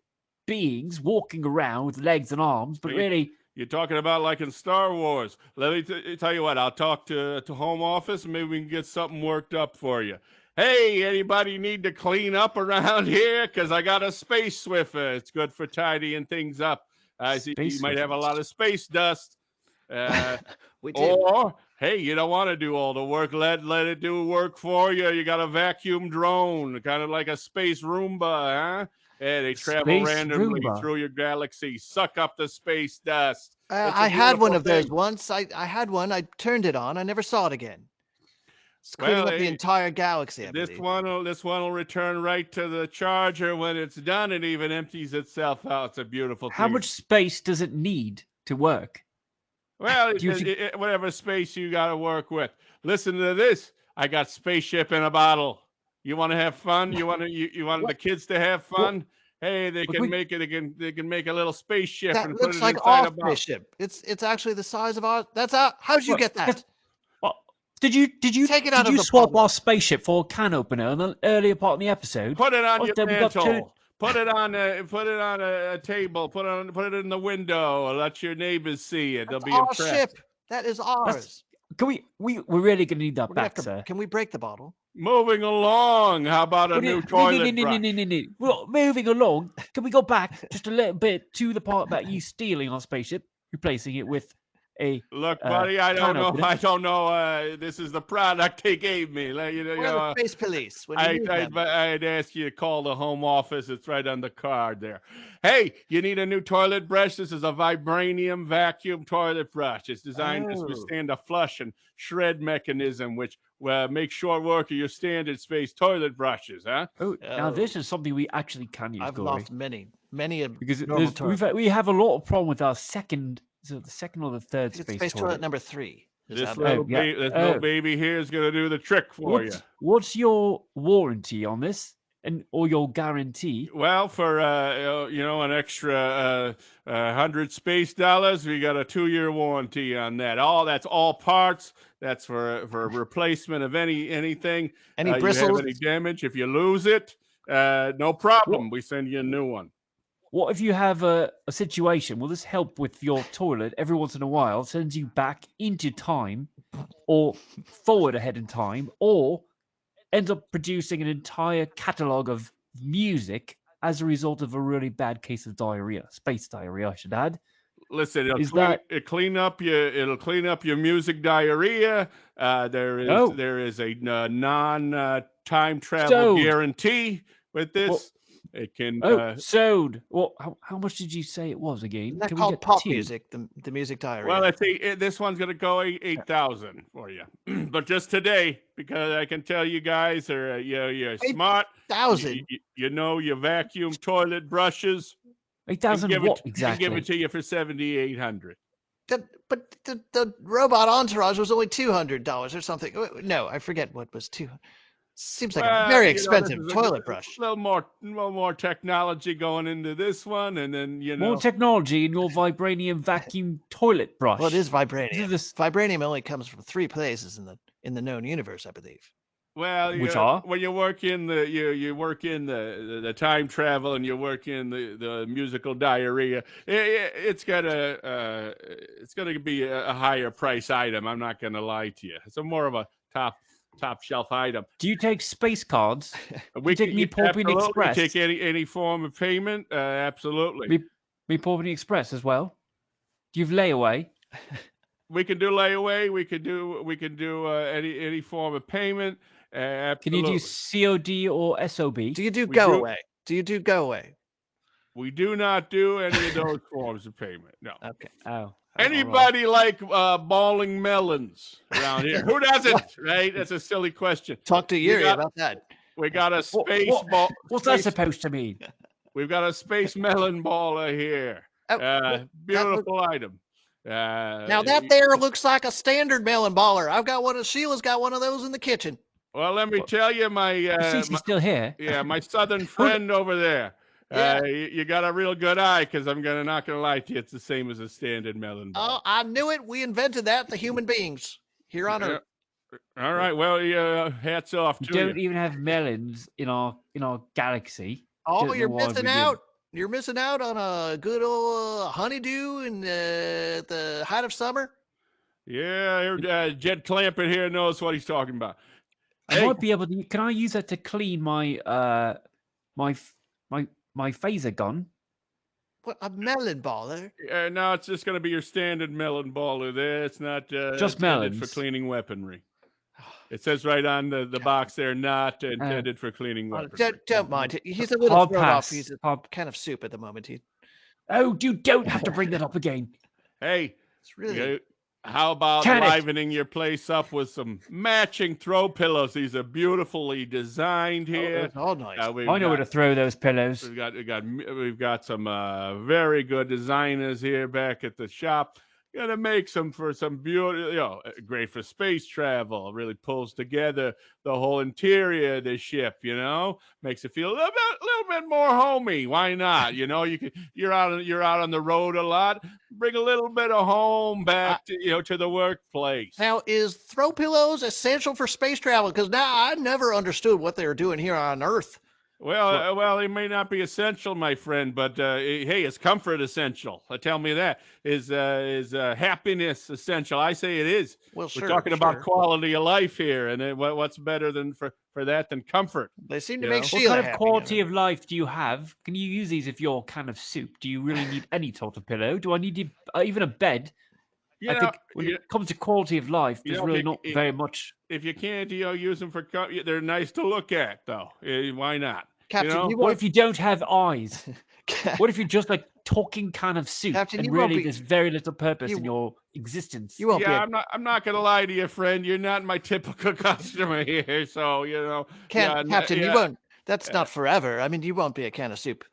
beings walking around with legs and arms, but really. you're talking about like in Star Wars. Let me tell you what. I'll talk to Home Office, and maybe we can get something worked up for you. Hey, anybody need to clean up around here? Because I got a space Swiffer. It's good for tidying things up. You might have a lot of space dust. we do. Or, hey, you don't want to do all the work. Let it do work for you. You got a vacuum drone, kind of like a space Roomba, huh? Yeah, they travel Space randomly Roomba. through your galaxy, suck up the space dust. It's a I had one beautiful of those thing. once. I had one. I turned it on. I never saw it again. It's cleaning Well, up the entire galaxy. I This believe. one will return right to the charger when it's done. It even empties itself out. It's a beautiful thing. How much space does it need to work? Well, Do you whatever space you got to work with. Listen to this. I got spaceship in a bottle. You want to have fun? You want the kids to have fun? Hey, they can make it. They can make a little spaceship That and put looks it like inside our a bottle. spaceship. It's actually the size of our. That's our. How'd you get that? Did you Take it out of the swap bottle. our spaceship for a can opener in the earlier part of the episode? Put it on your then we got mantle. Put it on a table. Put it in the window. Let your neighbors see it. They'll That's be our impressed. ship. That is ours. Can we're really gonna need that We're gonna back, have to, sir? can we break the bottle? Moving along. How about a new toilet brush? No. Well, moving along. Can we go back just a little bit to the part about you stealing our spaceship, replacing it with a Look, buddy, I don't can know. opener? I don't know. This is the product they gave me. We're the space police. When you need them. I'd ask you to call the home office. It's right on the card there. Hey, you need a new toilet brush? This is a vibranium vacuum toilet brush. It's designed to withstand a flush and shred mechanism, which makes short work of your standard space toilet brushes, huh? Now this is something we actually can use. I've Gory, lost many a because normal toilet. we have a lot of problem with our second. So the second or the third It's space, space toilet number 3. This little baby here is going to do the trick for you. What's your warranty on this, or your guarantee? Well, for an extra $100 space dollars, we got a 2-year warranty on that. That's all parts. That's for replacement of anything. Any You bristles? have any damage? If you lose it, no problem. We send you a new one. What if you have a situation? Will this help with your toilet every once in a while? Sends you back into time, or forward ahead in time, or ends up producing an entire catalogue of music as a result of a really bad case of diarrhea, space diarrhea, I should add. Listen, it'll clean up your music diarrhea. There is a non time travel guarantee with this. It can. Sold. Well, how much did you say it was again? Isn't that Can we called get pop two? music? The music diary. Well, I think this one's going to go 8,000 for you, but just today, because I can tell you guys are you're smart. 8,000. You know your vacuum toilet brushes. 8,000 what I exactly? can give it to you for 7,800. But the robot entourage was only $200 or something. No, I forget what was $200. Seems like a very expensive toilet brush. A little more technology going into this one, and then More technology in your vibranium vacuum toilet brush. Well, it is vibranium. This- Vibranium only comes from 3 places in the known universe, I believe. Well, Which are? when you work in you work in the time travel, and you work in the musical diarrhea, it's gonna be a higher price item. I'm not gonna lie to you. It's more of a top shelf item. Do you take space cards? We take Meeporpian Express? Take any form of payment. Absolutely. Meeporpian Express as well? Do you have layaway? We can do layaway. We can do any form of payment. Can you do COD or SOB? Do you do go away? Do you do go away? We do not do any of those forms of payment. No. Okay. Oh. Anybody like balling melons around here? Who doesn't? Right? That's a silly question. Talk to Yuri about that. We got a space ball. What's that supposed to mean? We've got a space melon baller here. Beautiful item. Now that there looks like a standard melon baller. I've got one. Sheila's got one of those in the kitchen. Well, let me tell you, He's still here. Yeah, my southern friend over there. Yeah. You got a real good eye, because I'm not gonna lie to you, it's the same as a standard melon ball. Oh, I knew it. We invented that, the human beings here on Earth. All right. Well, hats off to We you. don't even have melons in our galaxy. Oh, Don't you're know why missing we out. You're missing out on a good old honeydew in the height of summer. Yeah, Jed Clampett here knows what he's talking about. I might be able to. Can I use that to clean my my phaser gun? What, a melon baller? No, it's just going to be your standard melon baller there. It's not Just intended melons for cleaning weaponry. It says right on the box there, not intended for cleaning weaponry. Don't mind. He's a little thrown off. pass. He's kind of soup at the moment. Oh, you don't have to bring that up again. Hey, It's really. how about Can it? livening your place up with some matching throw pillows? These are beautifully designed here. It's all nice. I know where to throw those pillows. We've got some very good designers here back at the shop. Gonna make some for some beautiful, great for space travel. Really pulls together the whole interior of the ship. Makes it feel a little bit more homey. Why not? You're out on the road a lot. Bring a little bit of home back to the workplace. Now, is throw pillows essential for space travel? Because now I never understood what they were doing here on Earth. Well, it may not be essential, my friend, but hey, is comfort essential? Tell me that. Is happiness essential? I say it is. Well, sure. We're talking about quality of life here, and what's better than for that than comfort? They seem to You make know? What Sheila kind of happy. quality of life do you have? Can you use these if you're a can of soup? Do you really need any sort of pillow? Do I need even a bed? I think when it comes to quality of life, there's really not very much. If you can't, use them for they're nice to look at, though. Why not? Captain, What if you don't have eyes? What if you're just like talking can of soup, Captain, and you won't really be- there's very little purpose in your existence? You won't be. I'm not gonna lie to you, friend. You're not my typical customer here, so Captain, you won't. That's not forever. I mean, you won't be a can of soup.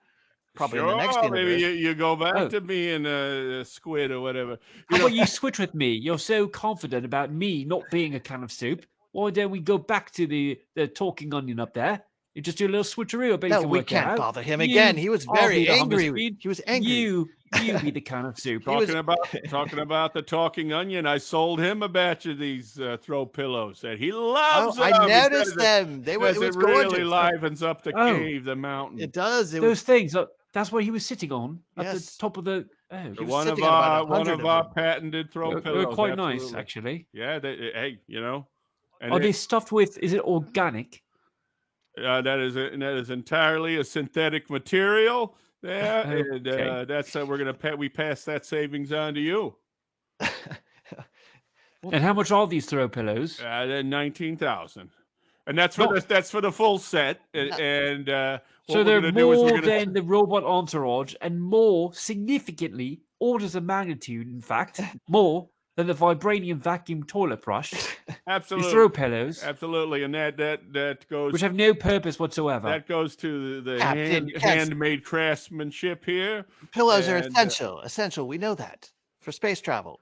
Probably in the next universe. Maybe you go back to being a squid or whatever. How about you switch with me? You're so confident about me not being a can of soup. Why don't we go back to the talking onion up there? You just do a little switcheroo. I bet you No, can we work it can't out. bother him again. He was very I'll be the angry. hummus He was angry. You be the can of soup. Talking about the talking onion, I sold him a batch of these throw pillows that he loves. Oh, I noticed them. It was really gorgeous. livens up the cave, the mountain. It does. Those things. That's what he was sitting on at the Yes. top of the. Oh, He was One of sitting on about 100 of our them. patented throw they pillows. were quite nice, absolutely. actually. Yeah, hey, and Are they stuffed with? Is it organic? that is entirely a synthetic material. Yeah, and Okay. that's we're gonna we pass that savings on to you. And how much are these throw pillows? 19,000, and that's for the full set. And So we're they're gonna do is we're more gonna than the robot entourage, and more significantly, orders of magnitude, in fact, more than the vibranium vacuum toilet brush, these absolutely, throw pillows, absolutely, and that goes which have no purpose whatsoever. that goes to the Captain, Captain. handmade craftsmanship here. Pillows are And, essential. Essential. We know that for space travel.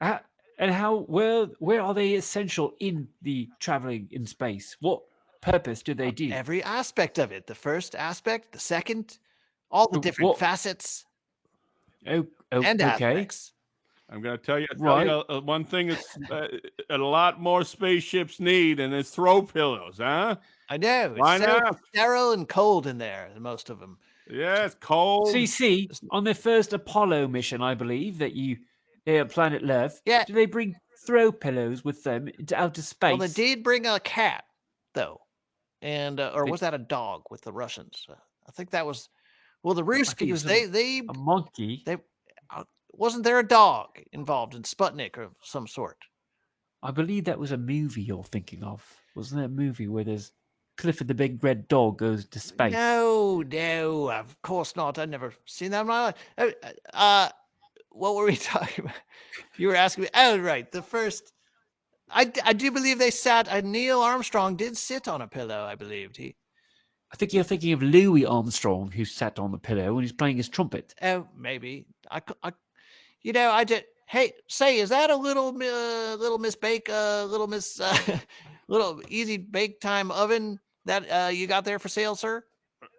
And how? Where are they essential in the traveling in space? What purpose do they do? Every aspect of it. The first aspect, the second, all the different What? facets Oh, and okay. aspects. I'm going to tell you, Right. one thing that's a lot more spaceships need, and it's throw pillows, huh? I know. Why It's so not? sterile and cold in there, most of them. Yeah, it's cold. CC on their first Apollo mission, I believe that they are planet Earth. Yeah. Do they bring throw pillows with them into outer space? Well, they did bring a cat, though. And, or They- was that a dog with the Russians? I think that was, well, the think it Ruskies, was they a monkey. wasn't there a dog involved in Sputnik of some sort? I believe that was a movie you're thinking of. Wasn't there a movie where there's Clifford the Big Red Dog goes to space? No, of course not. I've never seen that in my life. What were we talking about? You were asking me. Oh, right. The first, I do believe they sat. Neil Armstrong did sit on a pillow. I believed he. I think you're thinking of Louis Armstrong, who sat on the pillow when he's playing his trumpet. Oh, maybe. I did. Hey, say, is that a little Miss Bake, little Miss, little easy bake time oven that you got there for sale, sir?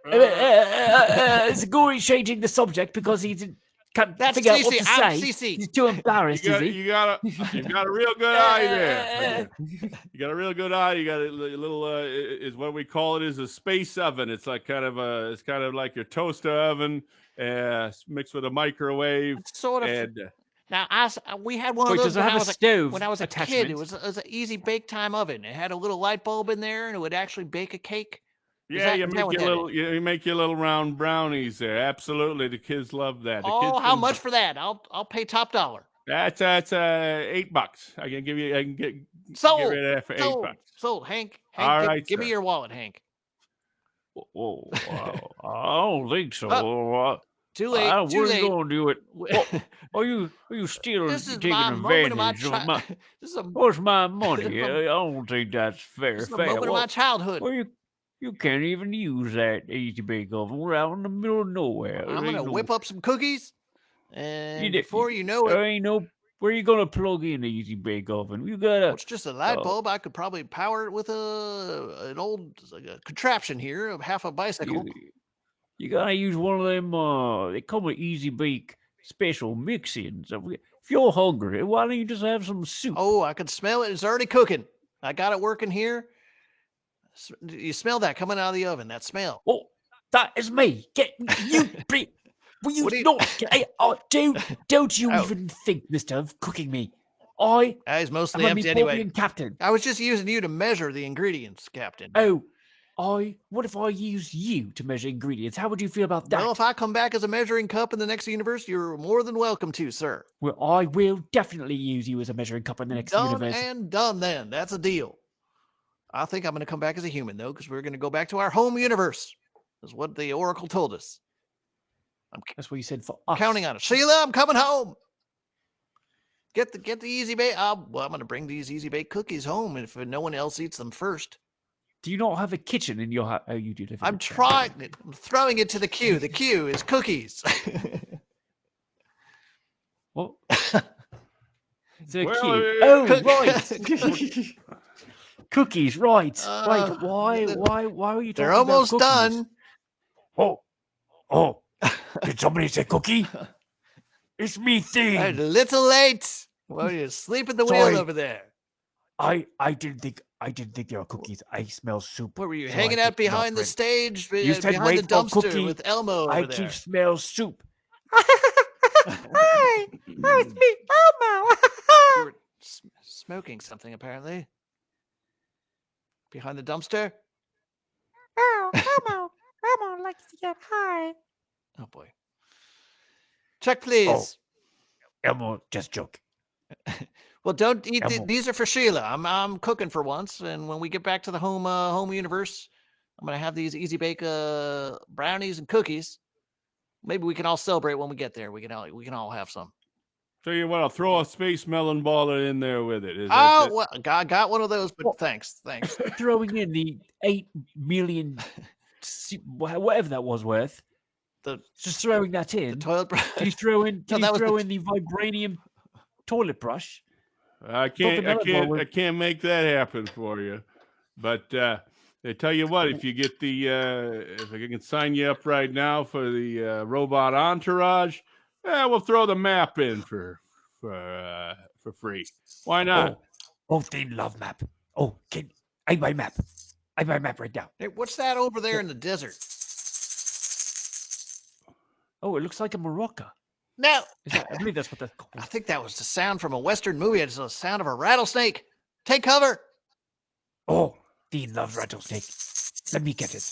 Is Guri changing the subject because can't That's figure out what CC. to I'm say? CC. He's too embarrassed, is he? You've got a real good eye there. You got a real good eye. You got a little is what we call it is a space oven. It's like it's kind of like your toaster oven, mixed with a microwave. It's sort of. And Now, we had one Wait, of those does it when have I a was stove when I was a kid. attachment? It was an easy bake time oven. It had a little light bulb in there, and it would actually bake a cake. yeah, is that what that is? you make your little round brownies there. Absolutely, the kids love that. The kids How can- much for that? I'll pay top dollar. That's $8. I can get Sold. rid of that for $8. Sold. Hank, All give, right, give me sir. your wallet, Hank. Oh, wow. I don't think so. Too late. What Too are late. you going to do it? Are you stealing, This is taking my moment of my advantage of my? This is a, What's my money? I don't think that's fair. this is a moment of my childhood. Well, you can't even use that easy bake oven. We're out in the middle of nowhere. I'm gonna whip up some cookies, and before you know There it, ain't no. Where you gonna plug in the easy bake oven? You well, gotta. it's just a light bulb. I could probably power it with an old contraption here of half a bicycle. You gotta use one of them. They come with easy bake special mix-ins. If you're hungry, why don't you just have some soup? Oh, I can smell it. It's already cooking. I got it working here. You smell that coming out of the oven? That smell. Oh, that is me. Get you. Will you What do you- not? Don't you Oh. even think, Mister, of cooking me? I It's am mostly a empty anyway. Meeporpian captain. I was just using you to measure the ingredients, Captain. Oh, what if I use you to measure ingredients? How would you feel about that? Well, if I come back as a measuring cup in the next universe, you're more than welcome to, sir. Well, I will definitely use you as a measuring cup in the next Done universe. and done then. That's a deal. I think I'm going to come back as a human, though, because we're going to go back to our home universe. Is what the Oracle told us. I'm That's what you said for us. counting on it. Sheila, I'm coming home. Get the easy bake. Well, I'm going to bring these easy bake cookies home if no one else eats them first. Do you not have a kitchen in your house? Oh, you do. live in I'm a town. trying it. I'm throwing it to the queue. The queue is cookies. What? The Well, queue. uh, Oh, right. Cookies, right. Uh, Wait, why are you talking They're about almost cookies? done. Oh, did somebody say cookie? It's me A thing. little late. Well, you're sleeping the wheel Sorry. over there. I didn't think there were cookies. I smell soup. Where were you So hanging I out picked it up behind the and- stage, You said behind the wait for dumpster cookie. with Elmo over I there? keep smell soup. Hi, it's me, Elmo. You were smoking something, apparently. Behind the dumpster? Oh, Elmo likes to get high. Oh, boy. Check, please. Elmo, just joke. Well, don't eat Elmo. these are for Sheila. I'm cooking for once, and when we get back to the home universe, I'm gonna have these easy bake brownies and cookies. Maybe we can all celebrate when we get there. We can all have some. Tell you what, I'll throw a space melon baller in there with it. Oh, well, got one of those, but Well- thanks. Throwing in the 8 million, whatever that was worth. Just throwing that The in. toilet brush. Did you throw in? No, Did that you was throw in the vibranium toilet brush? I can't make that happen for you. But I tell you what, if you get if I can sign you up right now for the robot entourage, we'll throw the map in for free. Why not? Oh, they love map. Oh, I buy map. I buy map right now. Hey, what's that over there in the desert? Oh, it looks like a maraca. No, I believe that's what that's I called. think that was the sound from a Western movie. It's the sound of a rattlesnake. Take cover. Oh, they love rattlesnake. Let me get it.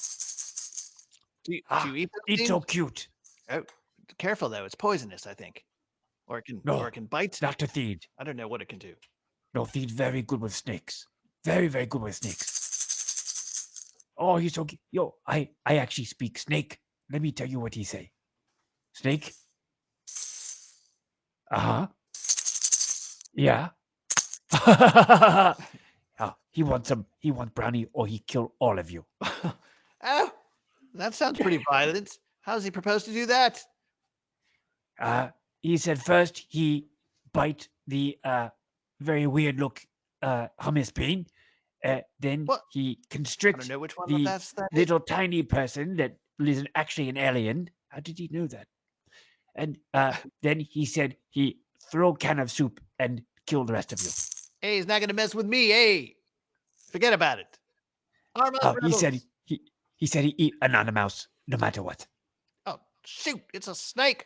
Do you eat those It's things? so cute. Oh, careful though, it's poisonous, I think. Or it can bite. Not to feed. I don't know what it can do. No, feed very good with snakes. Very, very good with snakes. Oh, he's so cute. Yo, I actually speak snake. Let me tell you what he say. Snake? Uh-huh. Yeah. Oh, he wants brownie or he kill all of you. Oh, that sounds pretty violent. How does he propose to do that? He said first he bite the very weird look hummus bean. Then What? he I constricts don't know which one the that is. little tiny person that is actually an alien. How did he know that? And then he said he throw can of soup and kill the rest of you. Hey, he's not gonna mess with me. Hey, forget about it. Arm up, Oh, he rebels. said he said he eat another mouse no matter what. Oh, shoot, it's a snake.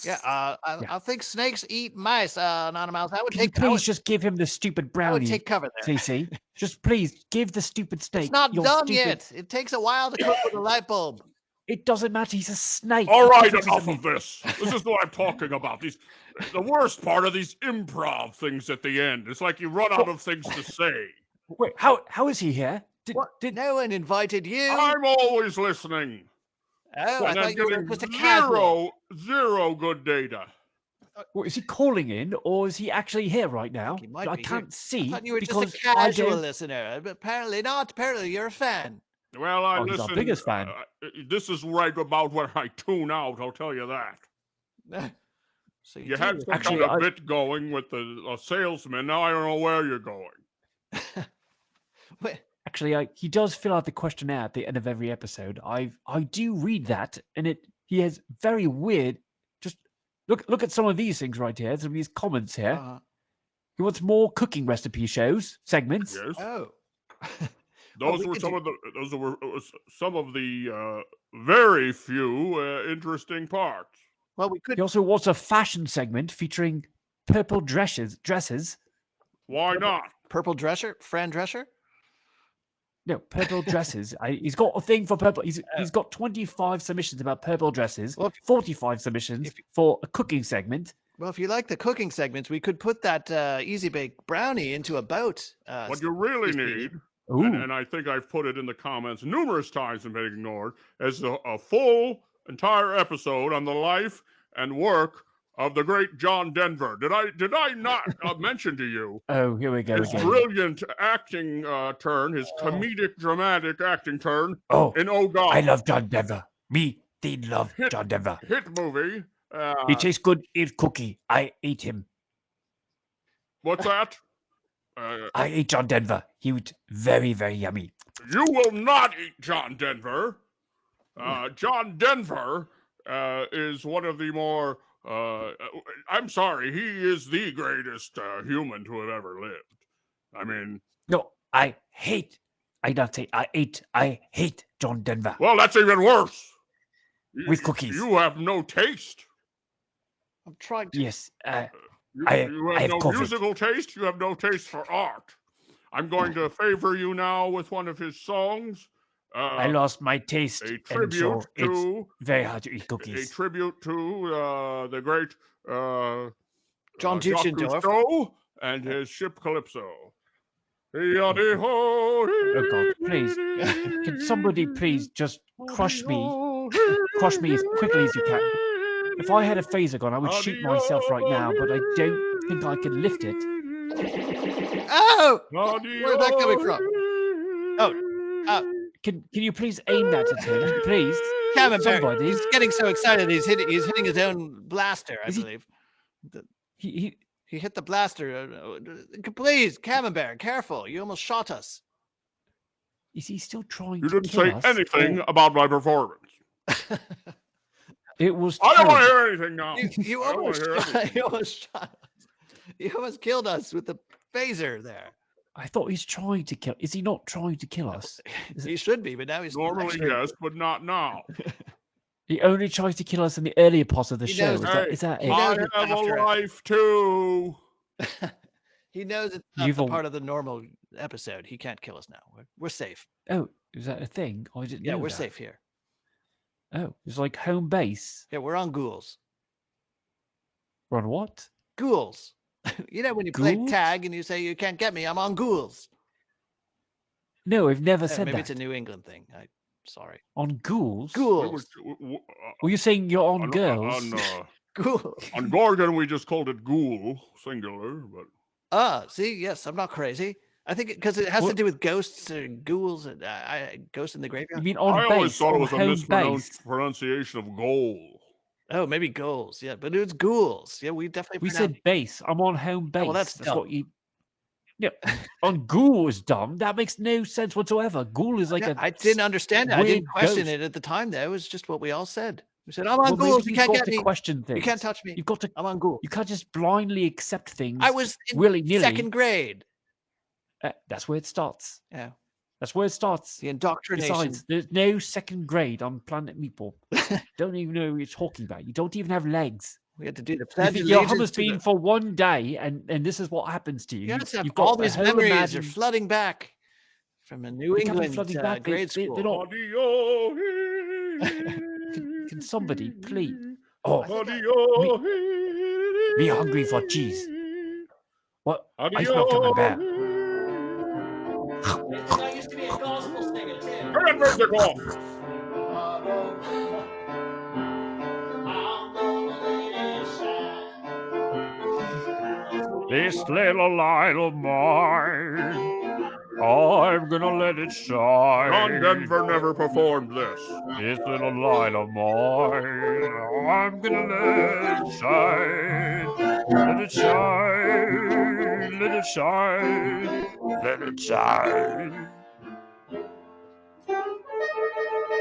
Yeah, Yeah. I think snakes eat mice, Anonymous. Can you please just give him the stupid I would brownie, take cover there. CC? Just please give the stupid snake. It's not your done stupid- yet. It takes a while to cook with a light bulb. It doesn't matter. He's a snake. All He right, doesn't enough mean- of this. This is what I'm talking about. The worst part of these improv things at the end. It's like you run out of things to say. Wait, how is he here? Did No one invited you. I'm always listening. Oh, I And I'm thought you were getting just a casual. zero good data. well, is he calling in or is he actually here right now? He might I be here. can't I see thought you were because just a casual I don't. listener, but apparently not. Apparently you're a fan. Well, I Oh, he's our listen. biggest fan. This is right about where I tune out. I'll tell you that. So You do. had some Actually, kind of I- bit going with the salesman. Now I don't know where you're going. Wait, Actually, he does fill out the questionnaire at the end of every episode. I do read that, and he has very weird. Just look at some of these things right here. Some of these comments here. uh, He wants more cooking recipe shows segments. Yes. oh. Those we were could some do- of the some of the very few interesting parts. Well, we could. He also wants a fashion segment featuring purple dresses. Why not? Purple Dresser? Fran Drescher? No, purple dresses. He's got a thing for purple. He's got 25 submissions about purple dresses. Well, 45 submissions for a cooking segment. Well, if you like the cooking segments, we could put that Easy Bake Brownie into a boat. What you really Excuse me. need, Ooh. and I think I've put it in the comments numerous times and been ignored, is a full entire episode on the life and work of the great John Denver. Did I not mention to you Oh, here we go his again. brilliant acting turn, his comedic dramatic acting turn Oh, in Oh God, I love John Denver. They love John Denver. hit movie. He tastes good. Eat cookie. I eat him. What's that? I eat John Denver. He was very, very yummy. You will not eat John Denver. John Denver is one of the more. I'm sorry, he is the greatest human to have ever lived. I mean, No, I hate. I don't say I hate John Denver. well, that's even worse. With cookies. You have no taste. I'm trying to. Yes. You, I you have have no COVID. musical taste. You have no taste for art. I'm going to favor you now with one of his songs. I lost my taste, A and so tribute it's to very hard to eat a cookies. tribute to the great John Jacques Duchendorf. Cousteau and his ship Calypso. Oh God, please. Can somebody please just crush me as quickly as you can? If I had a phaser gun, I would shoot myself right now, but I don't think I can lift it. Oh! Where's that coming from? Can you please aim that at him, please? Camembert, Somebody. he's getting so excited he's hitting his own blaster, I believe. He He hit the blaster. Please, Camembert, careful. You almost shot us. is he still trying You to didn't kill say us? anything about my performance. It was I don't want to terrible. hear anything now. You I don't wanna almost hear anything. you almost shot us. You almost killed us with the phaser there. I thought he's trying to kill. Is he not trying to kill us? He should be, but now he's Normally, actually- yes, but not now. He only tries to kill us in the earlier parts of the He show. knows- Is that He it? knows I it's have a after it. life too. He knows it's not You've the al- part of the normal episode. He can't kill us now. We're safe. Oh, is that a thing? I didn't Yeah, know we're that. safe here. Oh, it's like home base. Yeah, we're on ghouls. We're on what? Ghouls. You know when you play Ghouls? tag and you say you can't get me, I'm on ghouls. No, I've never said Maybe that. it's a New England thing. Sorry. On ghouls? Ghouls. Were you saying you're on girls? Ghouls. On Gorgon, we just called it ghoul, singular, but See, yes, I'm not crazy. I think because it has to What- do with ghosts or ghouls and ghosts in the You graveyard. mean on I base? always thought it on was a home base? mispronunciation of goal. Oh, maybe ghouls. Yeah, but it's ghouls. Yeah, we definitely. We pronounce- said base. I'm on home base. well, that's dumb. what you. Yeah, on ghoul is dumb. That makes no sense whatsoever. Ghoul is like Yeah, a. I didn't understand it. I didn't weird question ghost. it at the time. Though it was just what we all said. We said, "I'm on Well, maybe ghouls. You you've can't got get to me. question things. You can't touch me. You've got to. I'm on ghouls." You can't just blindly accept things. I was in willy-nilly. second grade. That's where it starts. Yeah, That's where it starts. the indoctrination. Besides, there's no second grade on planet Meeple. Don't even know what you're talking about. You don't even have legs. We had to do the You pledge think your allegiance hummus to been the- for one day, and this is what happens to you. Yes, You've all got a these whole memories are imagined- flooding back from a New They can't be England flooding back. grade They're school. not. Can somebody please? Oh, me hungry for cheese. What? I smell Camembert. I used to be a gospel singer too. Turn that music off. I'm gonna let it shine. This little light of mine, I'm gonna let it shine. John Denver never performed this. This little light of mine, I'm gonna let it shine. Let it shine, let it shine, let it shine.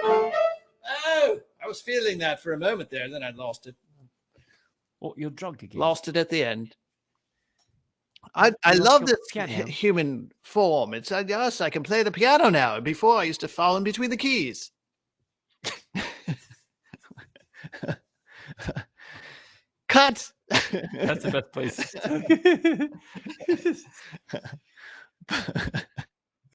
Oh, I was feeling that for a moment there, then I lost it. Oh, you're drunk again. Lost it at the end. I like love your this piano. human form. It's yes, I can play the piano now. Before I used to fall in between the keys. Cut. That's the best place.